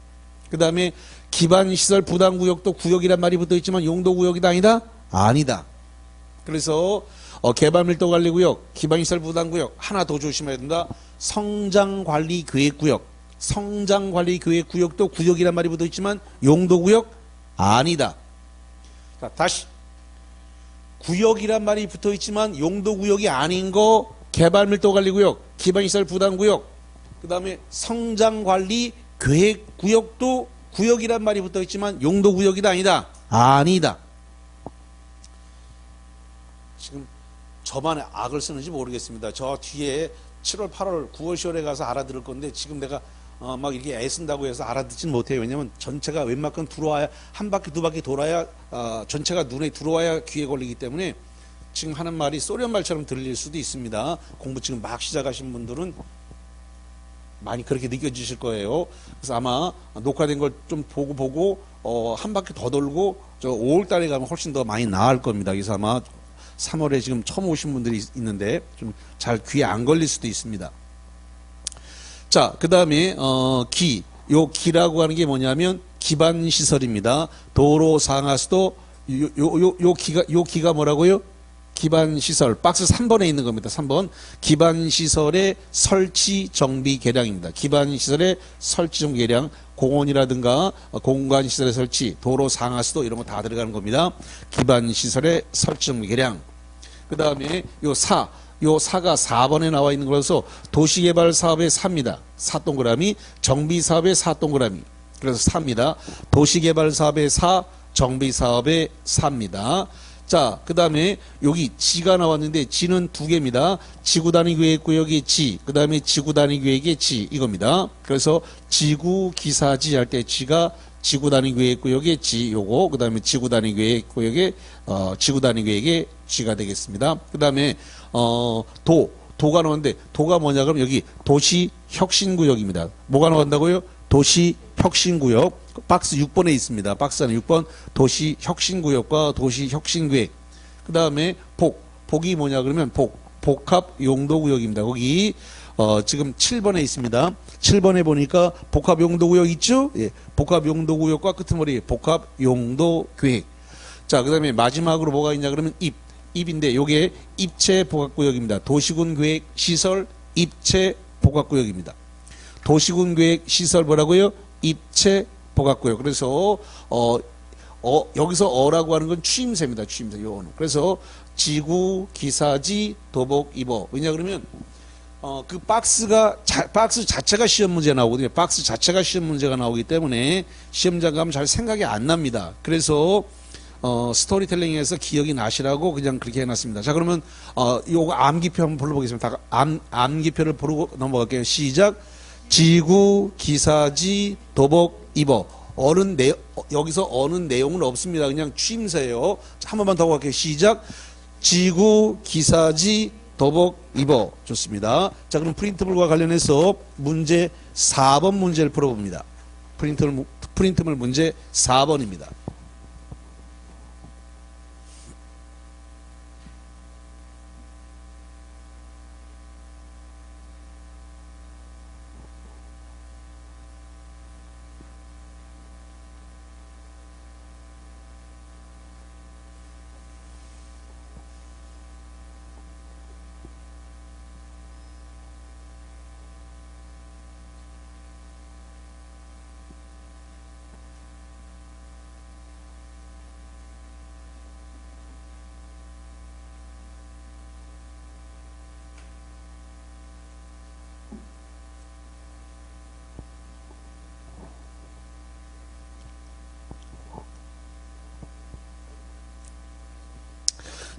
그 다음에 기반시설 부담구역도 구역이란 말이 붙어 있지만 용도구역이다 아니다? 아니다. 그래서 개발밀도관리구역, 기반시설 부담구역 하나 더 조심해야 된다. 성장관리계획구역. 성장관리계획구역도 구역이란 말이 붙어 있지만 용도구역 아니다. 자, 다시. 구역이란 말이 붙어 있지만 용도구역이 아닌 거 개발밀도관리구역, 기반시설 부담구역, 그 다음에 성장관리계획구역도 구역이란 말이 붙어 있지만 용도구역이다 아니다? 아니다. 지금 저만의 악을 쓰는지 모르겠습니다. 저 뒤에 7월, 8월, 9월, 10월에 가서 알아들을 건데 지금 내가 막 이렇게 애쓴다고 해서 알아듣지는 못해요. 왜냐면 전체가 웬만큼 들어와야 한 바퀴 두 바퀴 돌아야 전체가 눈에 들어와야 귀에 걸리기 때문에 지금 하는 말이 소련말처럼 들릴 수도 있습니다. 공부 지금 막 시작하신 분들은 많이 그렇게 느껴지실 거예요. 그래서 아마 녹화된 걸 좀 보고 한 바퀴 더 돌고 저 5월 달에 가면 훨씬 더 많이 나을 겁니다. 그래서 아마 3월에 지금 처음 오신 분들이 있는데 좀 잘 귀에 안 걸릴 수도 있습니다. 자, 그 다음에 요 기라고 하는 게 뭐냐면 기반시설입니다. 도로, 상하수도 요 기가 뭐라고요? 기반시설 박스 3번에 있는 겁니다. 3번 기반시설의 설치 정비 개량입니다. 기반시설의 설치 정비 개량, 공원이라든가 공간시설의 설치, 도로, 상하수도 이런 거 다 들어가는 겁니다. 기반시설의 설치 정비 개량. 그 다음에 요 사가 4번에 나와 있는 거라서 도시개발 사업의 4입니다. 4동그라미, 정비사업의 4동그라미. 그래서 4입니다. 도시개발 사업의 4, 정비사업의 4입니다. 자, 그 다음에 여기 지가 나왔는데 지는 두 개입니다. 지구단위계획구역의 지, 그 다음에 지구단위계획의 지 이겁니다. 그래서 지구기사지 할 때 지가 지구단위계획구역의 지 요거, 그 다음에 지구단위계획구역의 지구단위계획의 지가 되겠습니다. 그 다음에 도가 나왔는데 도가 뭐냐 그러면 여기 도시혁신구역입니다. 뭐가 나온다고요? 도시혁신구역. 박스 6번에 있습니다. 박스 안에 6번 도시혁신구역과 도시혁신계획. 그 다음에 복이 뭐냐 그러면 복합용도구역입니다. 거기 지금 7번에 있습니다. 7번에 보니까 복합용도구역 있죠? 예, 복합용도구역과 끄트머리 복합용도계획. 자, 그 다음에 마지막으로 뭐가 있냐 그러면 입인데 요게 입체 복합구역입니다. 도시군 계획 시설 입체 복합구역입니다. 도시군 계획 시설 뭐라고요? 입체 복합구역. 그래서 여기서 어라고 하는 건 취임새입니다. 취임새 요 어는. 그래서 지구, 기사지, 도복, 입어. 왜냐 그러면 그 박스 자체가 시험 문제 나오거든요. 박스 자체가 시험 문제가 나오기 때문에 시험장 가면 잘 생각이 안 납니다. 그래서 스토리텔링에서 기억이 나시라고 그냥 그렇게 해놨습니다. 자, 그러면 요거 암기표 한번 불러보겠습니다. 암기표를 부르고 넘어갈게요. 시작. 지구, 기사지, 도복, 입어. 여기서 어는 내용은 없습니다. 그냥 취임새예요. 자, 한 번만 더 갈게요. 시작. 지구, 기사지, 도복, 입어. 좋습니다. 자, 그럼 프린트물과 관련해서 문제 4번 문제를 풀어봅니다. 프린트물 문제 4번입니다.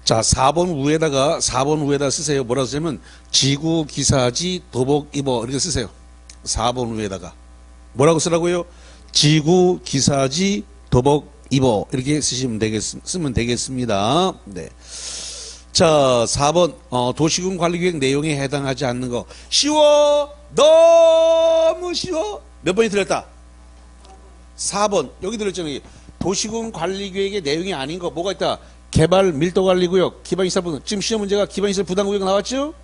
자, 4번 위에다 쓰세요. 뭐라 쓰냐면 지구, 기사지, 도복, 입어 이렇게 쓰세요. 4번 위에다가 뭐라고 쓰라고요? 지구, 기사지, 도복, 입어 이렇게 쓰면 되겠습니다. 네. 자, 4번 도시군 관리계획 내용에 해당하지 않는 거 쉬워. 너무 쉬워. 몇 번이 들렸다? 4번 여기 들렸잖아요. 도시군 관리계획의 내용이 아닌 거 뭐가 있다? 개발 밀도관리구역, 기반시설 부담. 지금 시험 문제가 기반시설 부담구역 나왔죠?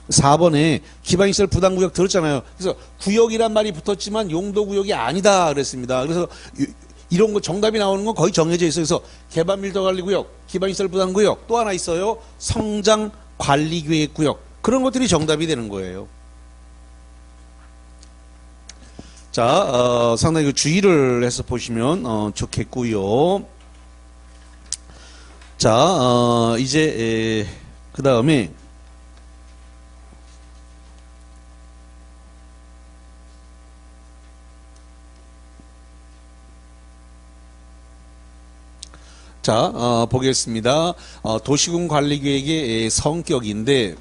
4번에 기반시설 부담구역 들었잖아요. 그래서 구역이란 말이 붙었지만 용도구역이 아니다 그랬습니다. 그래서 이런 거 정답이 나오는 건 거의 정해져 있어요. 그래서 개발 밀도관리구역, 기반시설 부담구역 또 하나 있어요. 성장관리계획구역. 그런 것들이 정답이 되는 거예요. 자, 상당히 주의를 해서 보시면 좋겠고요. 자, 이제 그 다음에 자, 보겠습니다. 도시군 관리계획의 성격인데,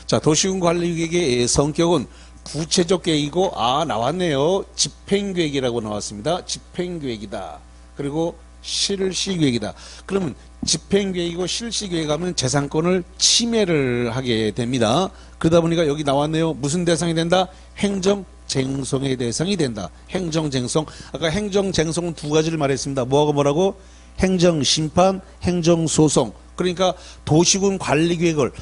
자, 도시군 관리계획의 성격은 구체적 계획이고, 나왔네요. 집행계획이라고 나왔습니다. 집행계획이다. 그리고 실시계획이다. 그러면 집행계획이고 실시계획하면 재산권을 침해를 하게 됩니다. 그러다 보니까 여기 나왔네요. 무슨 대상이 된다? 행정쟁송의 대상이 된다. 행정쟁송. 아까 행정쟁송은 두 가지를 말했습니다. 뭐하고 뭐라고? 행정심판, 행정소송. 그러니까 도시군 관리계획을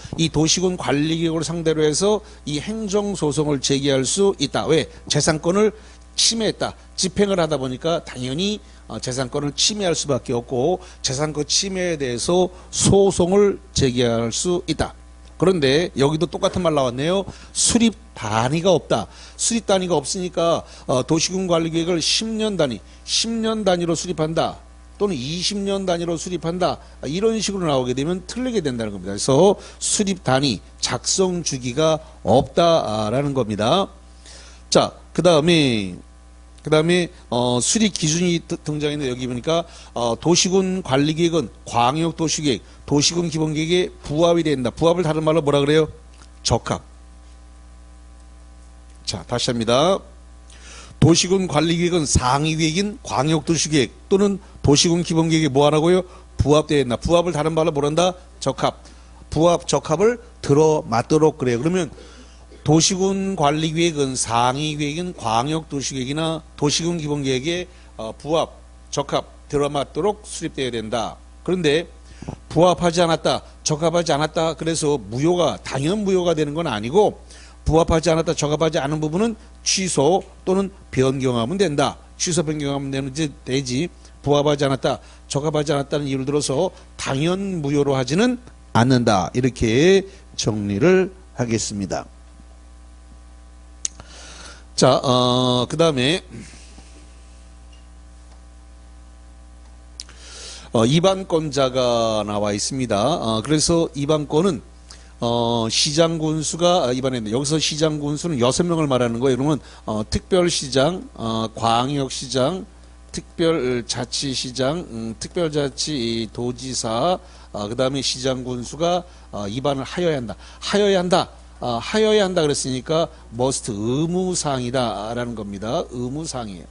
상대로 해서 이 행정소송을 제기할 수 있다. 왜? 재산권을 침해했다. 집행을 하다 보니까 당연히 재산권을 침해할 수밖에 없고 재산권 침해에 대해서 소송을 제기할 수 있다. 그런데 여기도 똑같은 말 나왔네요. 수립 단위가 없다. 수립 단위가 없으니까 도시군 관리계획을 10년 단위로 수립한다. 또는 20년 단위로 수립한다. 이런 식으로 나오게 되면 틀리게 된다는 겁니다. 그래서 수립 단위, 작성 주기가 없다라는 겁니다. 자, 그 다음에 수립 기준이 등장했는데 여기 보니까 도시군 관리계획은 광역도시계획, 도시군 기본계획에 부합이 된다. 부합을 다른 말로 뭐라 그래요? 적합. 자, 다시 합니다. 도시군 관리계획은 상위계획인 광역도시계획 또는 도시군 기본계획에 뭐 하라고요? 부합되어 있나. 부합을 다른 말로 뭐란다? 적합. 부합, 적합을 들어맞도록 그래요. 그러면 도시군 관리계획은 상위계획인 광역도시계획이나 도시군 기본계획에 부합, 적합, 들어맞도록 수립되어야 된다. 그런데 부합하지 않았다, 적합하지 않았다 그래서 당연 무효가 되는 건 아니고 부합하지 않았다, 적합하지 않은 부분은 취소 또는 변경하면 된다. 취소 변경하면 되지 부합하지 않았다, 적합하지 않았다는 이유를 들어서 당연 무효로 하지는 않는다. 이렇게 정리를 하겠습니다. 자, 그 다음에 2반권자가 나와 있습니다. 그래서 2반권은 시장군수가 입안했는데, 여기서 시장군수는 6명을 말하는 거예요. 그러면 특별시장, 광역시장, 특별자치시장, 특별자치도지사, 그 다음에 시장군수가 입안을 하여야 한다. 하여야 한다 그랬으니까 must, 의무사항이다 라는 겁니다. 의무사항이에요.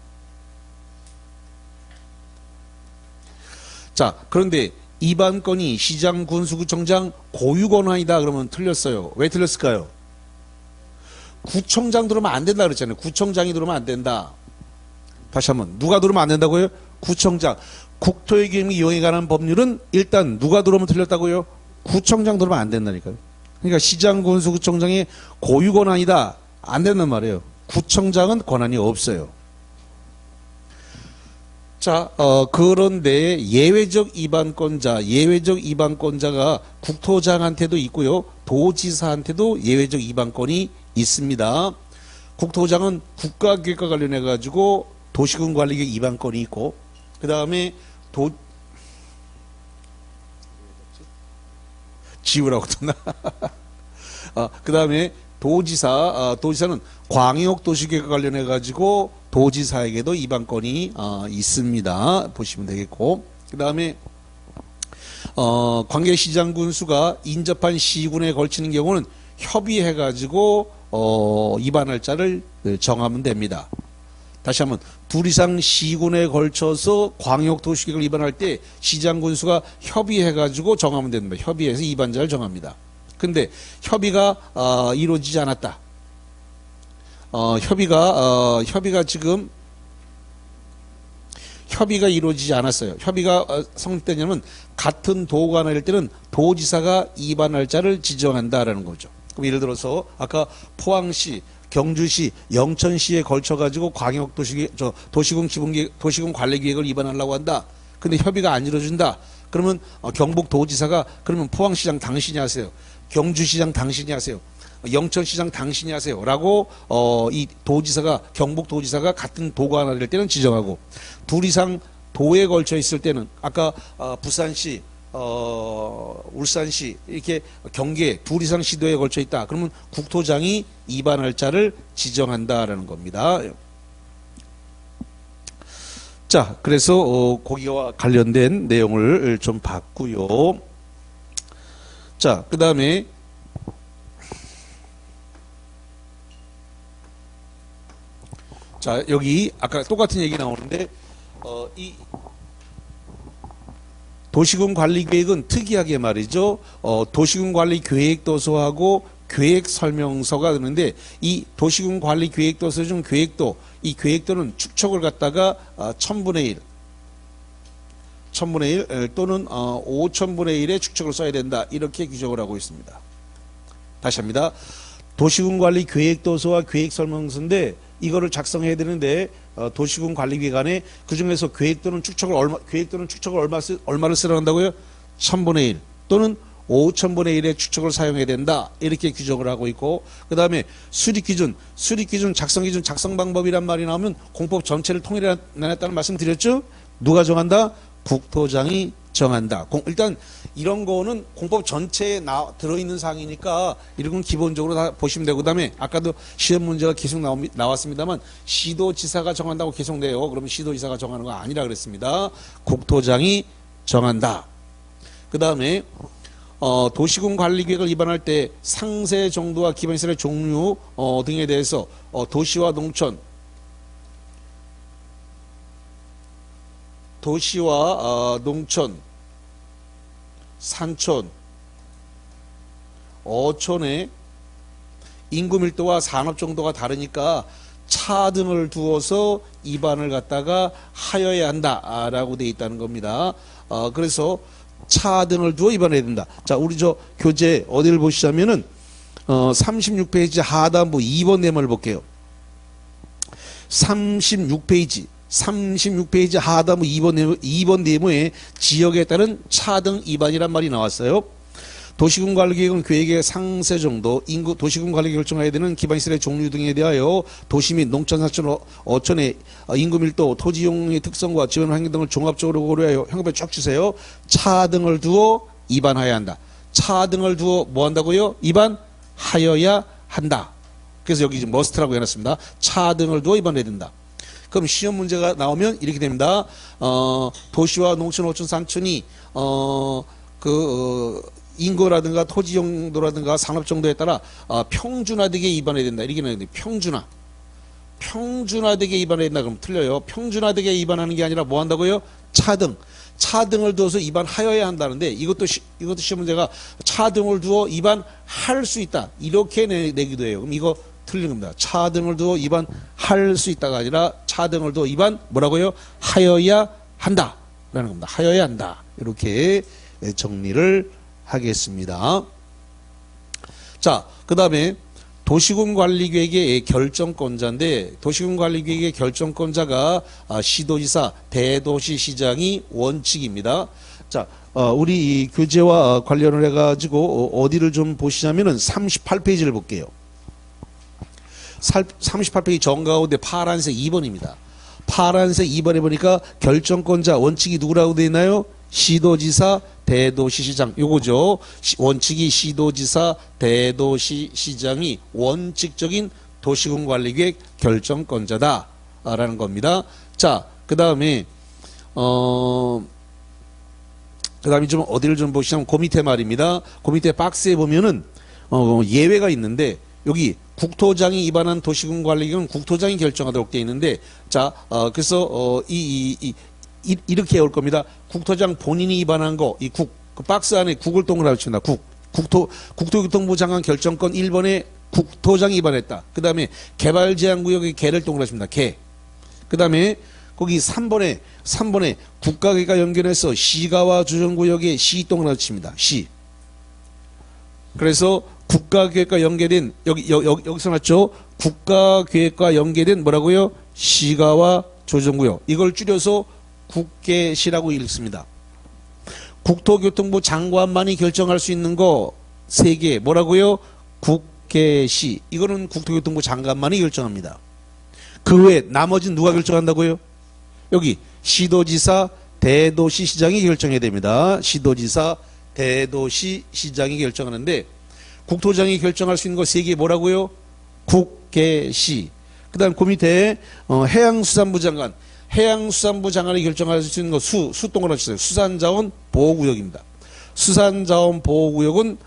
자, 그런데 입안권이 시장, 군수구청장 고유권한이다 그러면 틀렸어요. 왜 틀렸을까요? 구청장 들어오면 안 된다 그랬잖아요. 구청장이 들어오면 안 된다. 다시 한번, 누가 들어오면 안 된다고요? 구청장. 국토의 기밀 이용에 관한 법률은 일단 누가 들어오면 틀렸다고요? 구청장 들어오면 안 된다니까요. 그러니까 시장, 군수구청장이 고유권한이다, 안 된단 말이에요. 구청장은 권한이 없어요. 자, 그런데 예외적 입안권자가 국토장한테도 있고요, 도지사한테도 예외적 입안권이 있습니다. 국토장은 국가기획과 관련해 가지고 도시군 관리계획 입안권이 있고, 그 다음에 지우라고 떴나? 그 다음에 도지사는 광역도시계획과 관련해 가지고 도지사에게도 입안권이 있습니다. 보시면 되겠고, 그 다음에 관계시장군수가 인접한 시군에 걸치는 경우는 협의해 가지고 입안할 자를 정하면 됩니다. 다시 한번, 둘 이상 시군에 걸쳐서 광역도시계획을 입안할 때 시장군수가 협의해 가지고 정하면 됩니다. 협의해서 입안자를 정합니다. 근데 협의가 이루어지지 않았다. 협의가 지금 이루어지지 않았어요. 협의가 성립되냐면 같은 도가 낼 때는 도지사가 입안할 자를 지정한다라는 거죠. 그럼 예를 들어서 아까 포항시, 경주시, 영천시에 걸쳐 가지고 도시군 관리계획을 입안하려고 한다. 근데 협의가 안 이루어진다. 그러면 경북도지사가 그러면 포항시장 당신이 하세요. 경주시장 당신이 하세요. 영천시장 당신이 하세요. 라고 이 경북도지사가 같은 도가 하나 될 때는 지정하고, 둘 이상 도에 걸쳐 있을 때는 아까 부산시, 울산시, 이렇게 경계 둘 이상 시도에 걸쳐 있다. 그러면 국토장이 입안할 자를 지정한다라는 겁니다. 자, 그래서 거기와 관련된 내용을 좀 봤고요. 자, 그 다음에 자, 여기 아까 똑같은 얘기 나오는데 이 도시군 관리 계획은 특이하게 말이죠. 도시군 관리 계획 도서하고 계획 설명서가 되는데, 이 도시군 관리 계획 도서 중 계획도, 이 계획도는 축척을 갖다가 1000분의 1 또는 5000분의 1의 축척을 써야 된다. 이렇게 규정을 하고 있습니다. 다시 합니다. 도시군 관리 계획 도서와 계획 설명서인데 이거를 작성해야 되는데 도시군 관리기관에 그 중에서 계획도는 축척을 얼마를 쓰라 한다고요? 1000분의 1 또는 5000분의 1의 축척을 사용해야 된다. 이렇게 규정을 하고 있고, 그 다음에 수립기준, 작성기준, 작성 방법이란 말이 나오면 공법 전체를 통일해냈다는 말씀 드렸죠? 누가 정한다? 국토장이 정한다. 일단 이런 거는 공법 전체에 들어있는 사항이니까 이런 건 기본적으로 다 보시면 되고, 그 다음에 아까도 시험 문제가 계속 나왔습니다만 시도지사가 정한다고 계속 내요. 그러면 시도지사가 정하는 거 아니라 그랬습니다. 국토장이 정한다. 그 다음에 도시군 관리계획을 입안할 때 상세 정도와 기반시설의 종류 등에 대해서 도시와 농촌, 산촌, 어촌의 인구 밀도와 산업 정도가 다르니까 차 등을 두어서 입안을 갖다가 하여야 한다라고 되어 있다는 겁니다. 그래서 차 등을 두어 입안해야 된다. 자, 우리 저 교재 어디를 보시자면은 36페이지 하단부 2번 내용을 볼게요. 36페이지 36페이지 하단부 2번 네모에 지역에 따른 차등 위반이란 말이 나왔어요. 도시군 관리계획은 계획의 상세 정도, 인구 도시군 관리 결정해야 되는 기반시설의 종류 등에 대하여 도시 및 농촌사촌 어촌의 인구 밀도, 토지 이용의 특성과 지원 환경 등을 종합적으로 고려하여 현금에 쭉 주세요. 차 등을 두어 위반하여야 한다. 차 등을 두어 뭐 한다고요? 위반하여야 한다. 그래서 여기 지금 머스트라고 해놨습니다. 차 등을 두어 위반해야 된다. 그럼 시험 문제가 나오면 이렇게 됩니다. 도시와 농촌, 어촌, 산촌이 인구라든가 토지 용도라든가 산업 정도에 따라 평준화되게 위반해야 된다. 이렇게 나오는데 평준화되게 위반해야 된다. 그럼 틀려요. 평준화되게 위반하는 게 아니라 뭐 한다고요? 차등을 두어서 위반하여야 한다는데 이것도 시험 문제가 차등을 두어 위반할 수 있다. 이렇게 내기도 해요. 그럼 이거 틀린 겁니다. 차등을 두어 위반할 수 있다가 아니라 차등을 두어 위반 뭐라고요? 하여야 한다. 라는 겁니다. 하여야 한다. 이렇게 정리를 하겠습니다. 자, 그 다음에 도시군 관리계획의 결정권자인데 도시군 관리계획의 결정권자가 시도지사, 대도시시장이 원칙입니다. 자, 우리 이 교재와 관련을 해가지고 어디를 좀 보시냐면은 38페이지를 볼게요. 38페이지 정가운데 파란색 2번입니다. 파란색 2번에 보니까 결정권자 원칙이 누구라고 되어 있나요? 시도지사, 대도시시장 요거죠. 원칙이 시도지사, 대도시시장이 원칙적인 도시군 관리계획 결정권자다라는 겁니다. 자, 그 다음에 좀 어디를 좀 보시냐면 그 밑에 말입니다. 그 밑에 박스에 보면은 예외가 있는데 여기 국토장이 위반한 도시군 관리계획은 국토장이 결정하도록 되어 있는데 자, 그래서 이렇게 올 겁니다. 국토장 본인이 위반한 거, 그 박스 안에 국을 동그라미 칩니다. 국토교통부 장관 결정권 1번에 국토장이 위반했다. 그 다음에 개발제한구역의 개를 동그라미 칩니다. 개. 그 다음에 거기 3번에 국가계획과 연결해서 시가와 조정구역의 시 동그라미 칩니다. 시. 그래서 국가계획과 연계된, 여기서 났죠? 국가계획과 연계된 뭐라고요? 시가와 조정구역. 이걸 줄여서 국계시라고 읽습니다. 국토교통부 장관만이 결정할 수 있는 거 3개 뭐라고요? 국계시. 이거는 국토교통부 장관만이 결정합니다. 그 외에 나머지는 누가 결정한다고요? 여기 시도지사, 대도시시장이 결정해야 됩니다. 시도지사, 대도시시장이 결정하는데 국토장이 결정할 수 있는 거 3개 뭐라고요? 국계시. 그 다음 그 밑에 해양수산부 장관, 해양수산부 장관이 결정할 수 있는 거 수동으로 주세요. 수산자원 보호구역입니다. 수산자원 보호구역은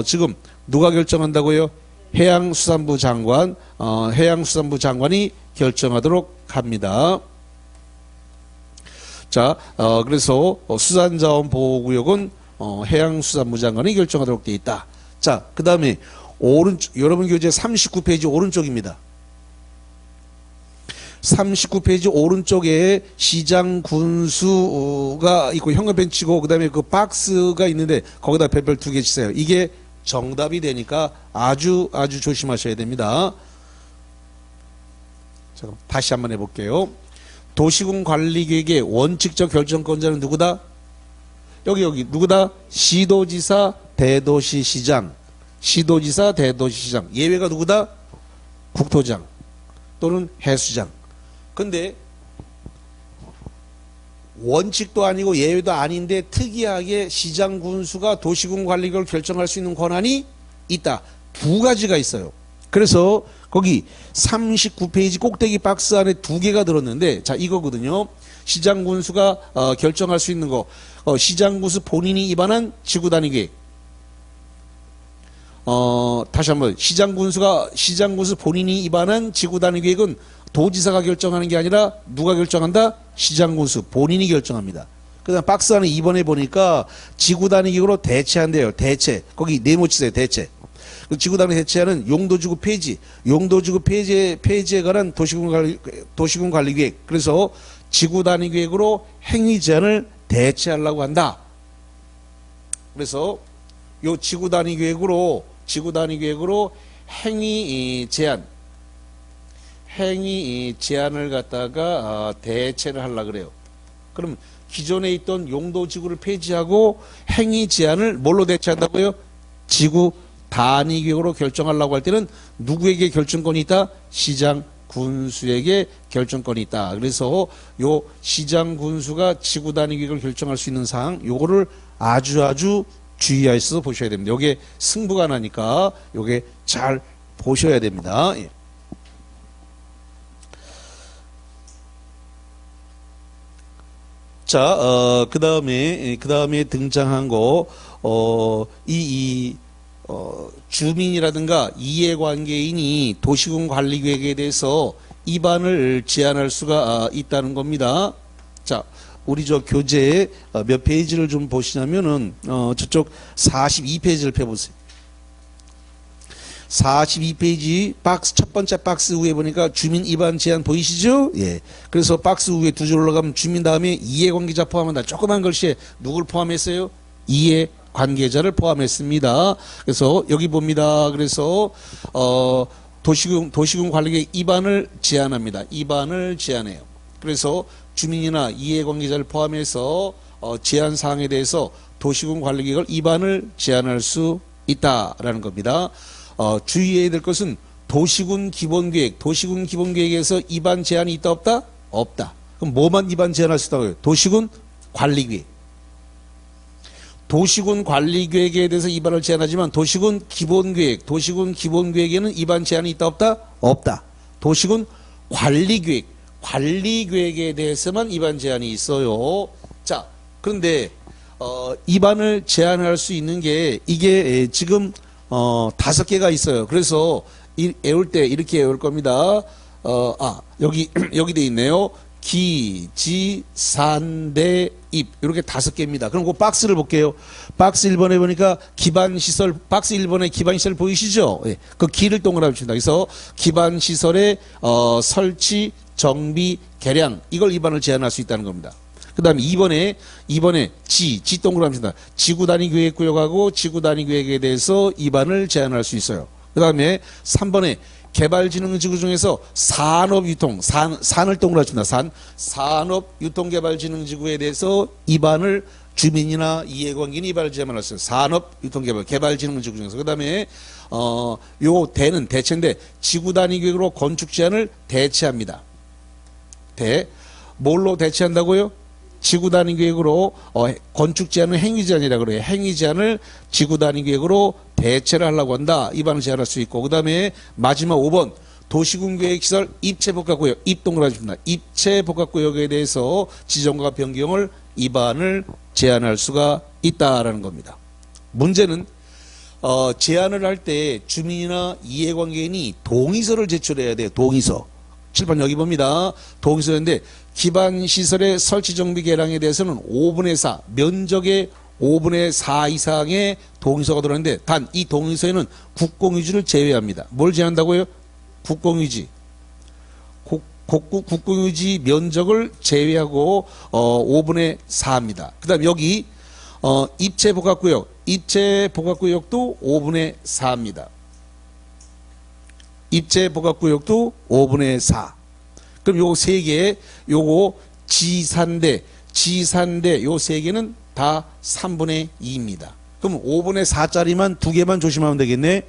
지금 누가 결정한다고요? 해양수산부 장관, 해양수산부 장관이 결정하도록 합니다. 자, 그래서 수산자원 보호구역은 해양수산부 장관이 결정하도록 되어 있다. 자, 그 다음에 여러분 교재 39페이지 오른쪽입니다. 39페이지 오른쪽에 시장 군수가 있고 현금펜 치고 그 다음에 그 박스가 있는데 거기다 별별 2개 치세요. 이게 정답이 되니까 아주 조심하셔야 됩니다. 자, 그럼 다시 한번 해볼게요. 도시군 관리계획의 원칙적 결정권자는 누구다? 여기 누구다? 시도지사, 대도시시장. 시도지사, 대도시시장. 예외가 누구다? 국토장 또는 해수장. 근데 원칙도 아니고 예외도 아닌데 특이하게 시장 군수가 도시군 관리계획을 결정할 수 있는 권한이 있다. 2가지가 있어요. 그래서 거기 39페이지 꼭대기 박스 안에 2개가 들었는데 자, 이거거든요. 시장 군수가 결정할 수 있는 거. 시장 군수 본인이 위반한 지구단위 계획. 다시 한번 시장 군수 본인이 위반한 지구단위 계획은 도지사가 결정하는 게 아니라 누가 결정한다? 시장 군수 본인이 결정합니다. 그다음 박스 안에 2번에 보니까 지구단위 계획으로 대체한대요. 대체. 거기 네모 치세요. 대체. 지구단위 대체하는 용도지구 폐지. 용도지구 폐지에 관한 도시군 관리 계획. 그래서 지구단위 계획으로 행위 제한을 대체하려고 한다. 그래서 요 지구단위 계획으로 행위 제한 행위 제한을 갖다가 대체를 하려고 그래요. 그럼 기존에 있던 용도지구를 폐지하고 행위 제한을 뭘로 대체한다고요? 지구 단위계획으로 결정하려고 할 때는 누구에게 결정권이 있다? 시장 군수에게 결정권이 있다. 그래서 요 시장 군수가 지구 단위계획을 결정할 수 있는 사항, 요거를 아주 주의해서 보셔야 됩니다. 요게 승부가 나니까 요게 잘 보셔야 됩니다. 예. 자, 그 다음에 등장한 거, 주민이라든가 이해관계인이 도시군 관리계획에 대해서 위반을 제한할 수가 있다는 겁니다. 자, 우리 저 교재 몇 페이지를 좀 보시냐면은, 저쪽 42페이지를 펴보세요. 42페이지 박스, 첫 번째 박스 위에 보니까 주민 위반 제한 보이시죠? 예. 그래서 박스 위에 두 줄 올라가면 주민 다음에 이해관계자 포함한다. 조그만 글씨에 누굴 포함했어요? 이해관계자를 포함했습니다. 그래서 여기 봅니다. 그래서 도시군 관리계획 위반을 제한합니다. 위반을 제한해요. 그래서 주민이나 이해관계자를 포함해서 제한 사항에 대해서 도시군 관리계획을 위반을 제한할 수 있다라는 겁니다. 주의해야 될 것은 도시군 기본계획에서 위반 제한이 있다 없다? 없다. 그럼 뭐만 위반 제한할 수 있다고요? 도시군 관리계획. 도시군 관리계획에 대해서 위반을 제한하지만 도시군 기본계획에는 위반 제한이 있다 없다? 없다. 도시군 관리계획에 대해서만 위반 제한이 있어요. 자, 그런데 위반을 제한할 수 있는 게 이게 지금 5개가 있어요. 그래서 외울 때 이렇게 외울 겁니다. 여기 돼 있네요. 기, 지, 산, 대, 입. 이렇게 5개입니다. 그럼 그 박스를 볼게요. 박스 1번에 보니까 기반시설, 박스 1번에 기반시설 보이시죠? 예. 그 기를 동그라미 칩니다. 그래서 기반시설의 설치, 정비, 개량. 이걸 위반을 제한할 수 있다는 겁니다. 그 다음에 2번에 지 동그라미 칩니다. 지구단위계획구역하고 지구단위계획에 대해서 위반을 제한할 수 있어요. 그 다음에 3번에 개발진흥지구 중에서 산을 동그라미 칩니다. 산업유통개발진흥지구에 대해서 위반을 주민이나 이해관계인 위반을 제한할 수 있어요. 개발진흥지구 중에서. 그 다음에 요 대는 대체인데 지구단위계획으로 건축 제한을 대체합니다. 뭘로 대체한다고요? 지구단위계획으로 건축 제한은 행위 제한이라고 그래요. 행위 제한을 지구단위계획으로 대체를 하려고 한다. 위반을 제한할 수 있고, 그 다음에 마지막 5번 도시군계획시설 입체복합구역, 입동그라미입니다. 입체복합구역에 대해서 지정과 변경을 위반을 제한할 수가 있다라는 겁니다. 문제는 제한을 할 때 주민이나 이해관계인이 동의서를 제출해야 돼요. 동의서. 7번 여기 봅니다. 동의서인데 기반시설의 설치 정비 개량에 대해서는 5분의 4, 면적의 5분의 4 이상의 동의서가 들어있는데 단 이 동의서에는 국공유지를 제외합니다. 뭘 제외한다고요? 국공유지. 국공유지 면적을 제외하고 5분의 4입니다. 그 다음 여기 입체복합구역도 5분의 4입니다. 입체복합구역도 5분의 4. 그럼 요거 3개, 요거 지산대 요 3개는 다 3분의 2입니다. 그럼 5분의 4짜리만 2개만 조심하면 되겠네.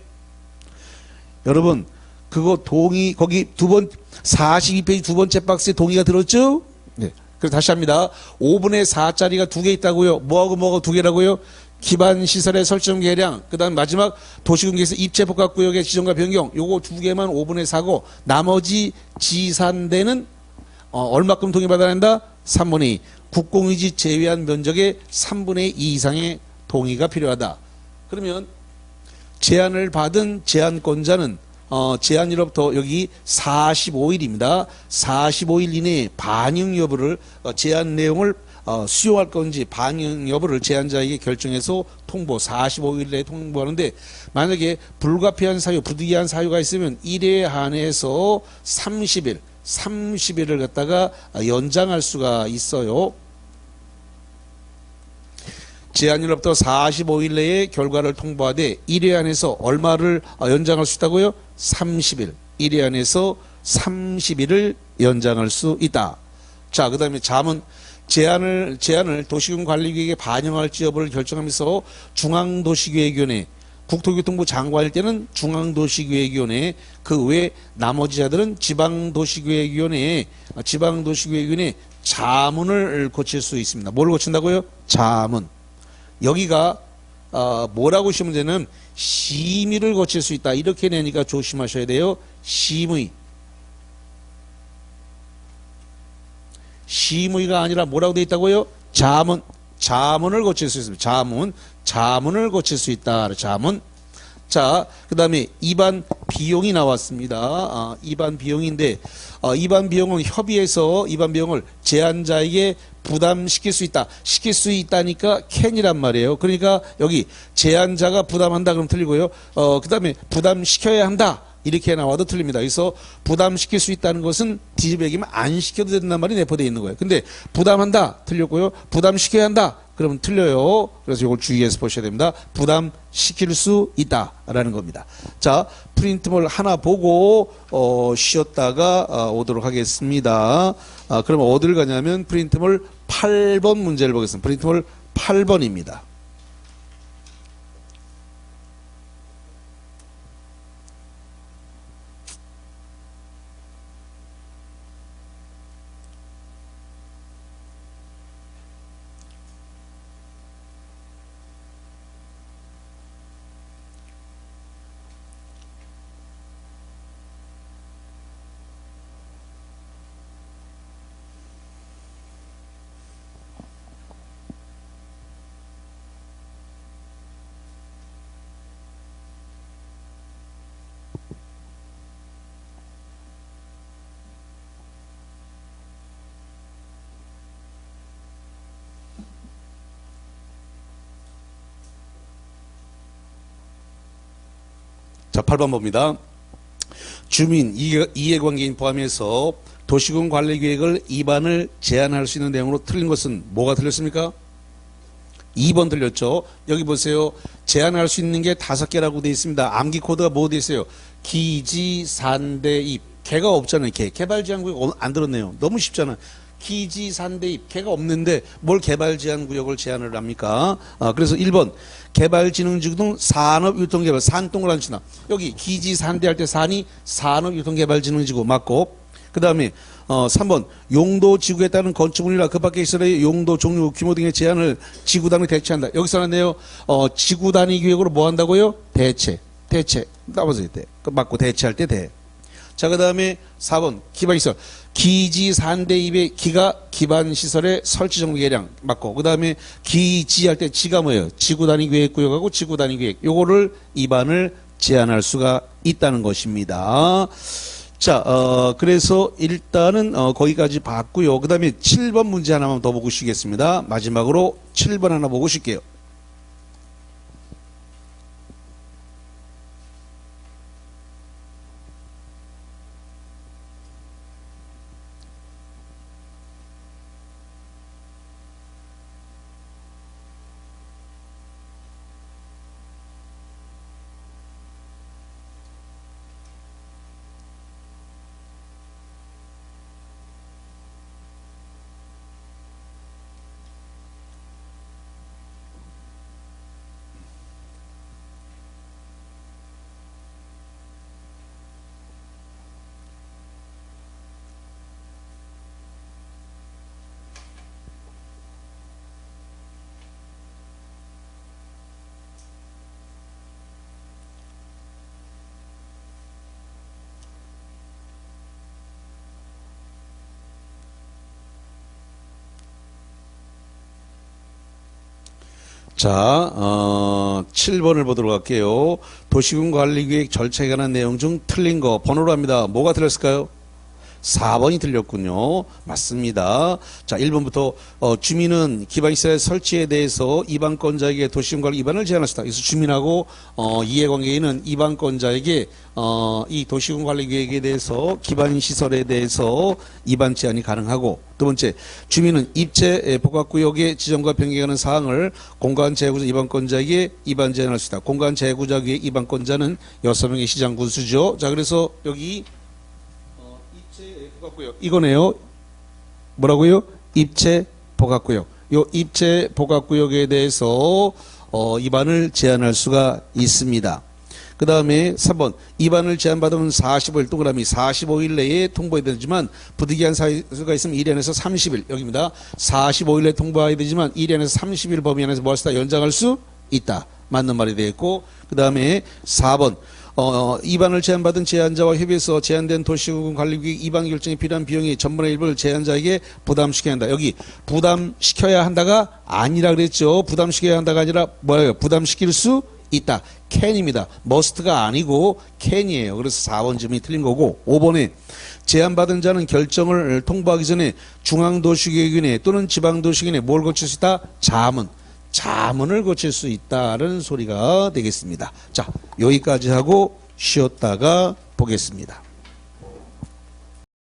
여러분, 그거 동의, 거기 42페이지 두 번째 박스에 동의가 들었죠? 네. 그래서 다시 합니다. 5분의 4짜리가 2개 있다고요. 뭐하고 2개라고요? 기반시설의 설정 개량, 그 다음 마지막 도시군계획에서 입체복합구역의 지정과 변경, 요거 2개만 5분의 4고, 나머지 지산대는 얼마큼 동의받아야 한다? 3분의 2. 국공유지 제외한 면적의 3분의 2 이상의 동의가 필요하다. 그러면 제한을 받은 제한권자는 제한일로부터 여기 45일입니다. 45일 이내에 반영 여부를 제한 내용을 수용할 건지 반영 여부를 제한자에게 결정해서 통보 45일 내에 통보하는데 만약에 불가피한 사유, 부득이한 사유가 있으면 1회 한해서 30일을 갖다가 연장할 수가 있어요. 제한일로부터 45일 내에 결과를 통보하되 1회 안에서 얼마를 연장할 수 있다고요? 30일. 1회 안에서 30일을 연장할 수 있다. 자, 그 다음에 자문 제안을 도시군 관리계획에 반영할지 여부를 결정하면서 중앙도시계획위원회 국토교통부 장관일 때는 중앙도시계획위원회 그 외 나머지 자들은 지방도시계획위원회에 자문을 거칠 수 있습니다. 뭘 거친다고요? 자문. 여기가 뭐라고 시면 되는 심의를 거칠 수 있다. 이렇게 내니까 조심하셔야 돼요. 심의가 아니라 뭐라고 되어 있다고요? 자문을 거칠 수 있습니다. 자문을 거칠 수 있다. 자문. 자, 그 다음에 입안 비용이 나왔습니다. 입안 비용인데 입안 비용은 협의해서 입안 비용을 제안자에게 부담시킬 수 있다. 시킬 수 있다니까 캔이란 말이에요. 그러니까 여기 제안자가 부담한다 그러면 틀리고요. 그 다음에 부담시켜야 한다. 이렇게 나와도 틀립니다. 그래서 부담시킬 수 있다는 것은 뒤집어기면 안 시켜도 된다는 말이 내포되어 있는 거예요. 근데 부담한다 틀렸고요. 부담시켜야 한다 그러면 틀려요. 그래서 이걸 주의해서 보셔야 됩니다. 부담시킬 수 있다라는 겁니다. 자, 프린트물 하나 보고 쉬었다가 오도록 하겠습니다. 그러면 어디를 가냐면 프린트물 8번 문제를 보겠습니다. 프린트물 8번입니다. 자, 8번 봅니다. 주민, 이해관계인 포함해서 도시군 관리계획을 입안을 제안할 수 있는 내용으로 틀린 것은 뭐가 틀렸습니까? 2번 틀렸죠. 여기 보세요. 제안할 수 있는 게 5개라고 되어 있습니다. 암기 코드가 뭐 되어 있어요? 기지, 산대입. 개가 없잖아요. 개발제한구역 안 들었네요. 너무 쉽잖아요. 기지, 산대입. 개가 없는데 뭘 개발제한구역을 제안을 합니까? 그래서 1번 개발진흥지구 등 산업유통개발, 산동을 안 치나. 여기 기지, 산대 할 때 산이 산업유통개발진흥지구 맞고, 그 다음에 3번 용도지구에 따른 건축물이나 그 밖에 있어야 용도, 종류, 규모 등의 제한을 지구단위 대체한다. 여기서 하는데요. 지구단위 기획으로 뭐 한다고요? 대체. 따라서 때 맞고 대체할 때 대. 자, 그 다음에 4번 기반시설. 기지 산대입의 기가 기반시설의 설치 정비 계량 맞고, 그 다음에 기지 할 때 지가 뭐예요? 지구단위 계획구역하고 지구단위 계획. 요거를 입안을 제한할 수가 있다는 것입니다. 자, 그래서 일단은 거기까지 봤고요. 그 다음에 7번 문제 하나만 더 보고 쉬겠습니다. 마지막으로 7번 하나 보고 쉴게요. 자, 7번을 보도록 할게요. 도시군 관리계획 절차에 관한 내용 중 틀린 거 번호로 합니다. 뭐가 틀렸을까요? 4번이 틀렸군요. 맞습니다. 자, 1번부터 주민은 기반시설 설치에 대해서 입안권자에게 도시군관리 입안을 제한할 수 있다. 그래서 주민하고 이해관계인은 입안권자에게 이 도시군관리계획에 대해서 기반시설에 대해서 입안 제한이 가능하고, 두 번째, 주민은 입체 복합구역의 지정과 변경하는 사항을 공간제구자 입안권자에게 입안 제한할 수 있다. 공간제구자 위에 입안권자는 6명의 시장군수죠. 자, 그래서 여기 보각구역 이거네요. 뭐라고요? 입체 보각구역. 요 입체 보각구역에 대해서 입안을 제한할 수가 있습니다. 그 다음에 3번 입안을 제한받으면 45일 동그라미 45일 내에 통보해야 되지만 부득이한 사유가 있으면 1년에서 30일 여기입니다. 45일 내에 통보해야 되지만 1년에서 30일 범위 안에서 뭐 할 수 있다? 연장할 수 있다. 맞는 말이 되겠고 그 다음에 4번 입안을 제한받은 제한자와 협의해서 제한된 도시군 관리구역 입안 결정에 필요한 비용이 전분의 일부를 제한자에게 부담시켜야 한다. 여기 부담시켜야 한다가 아니라 그랬죠. 부담시켜야 한다가 아니라 뭐예요? 부담시킬 수 있다. can입니다. must가 아니고 can이에요. 그래서 4번 질문이 틀린 거고 5번에 제한받은 자는 결정을 통보하기 전에 중앙도시계획위원회 또는 지방도시계획위원회 뭘 거칠 수 있다? 자문을 거칠 수 있다는 소리가 되겠습니다. 자, 여기까지 하고 쉬었다가 보겠습니다.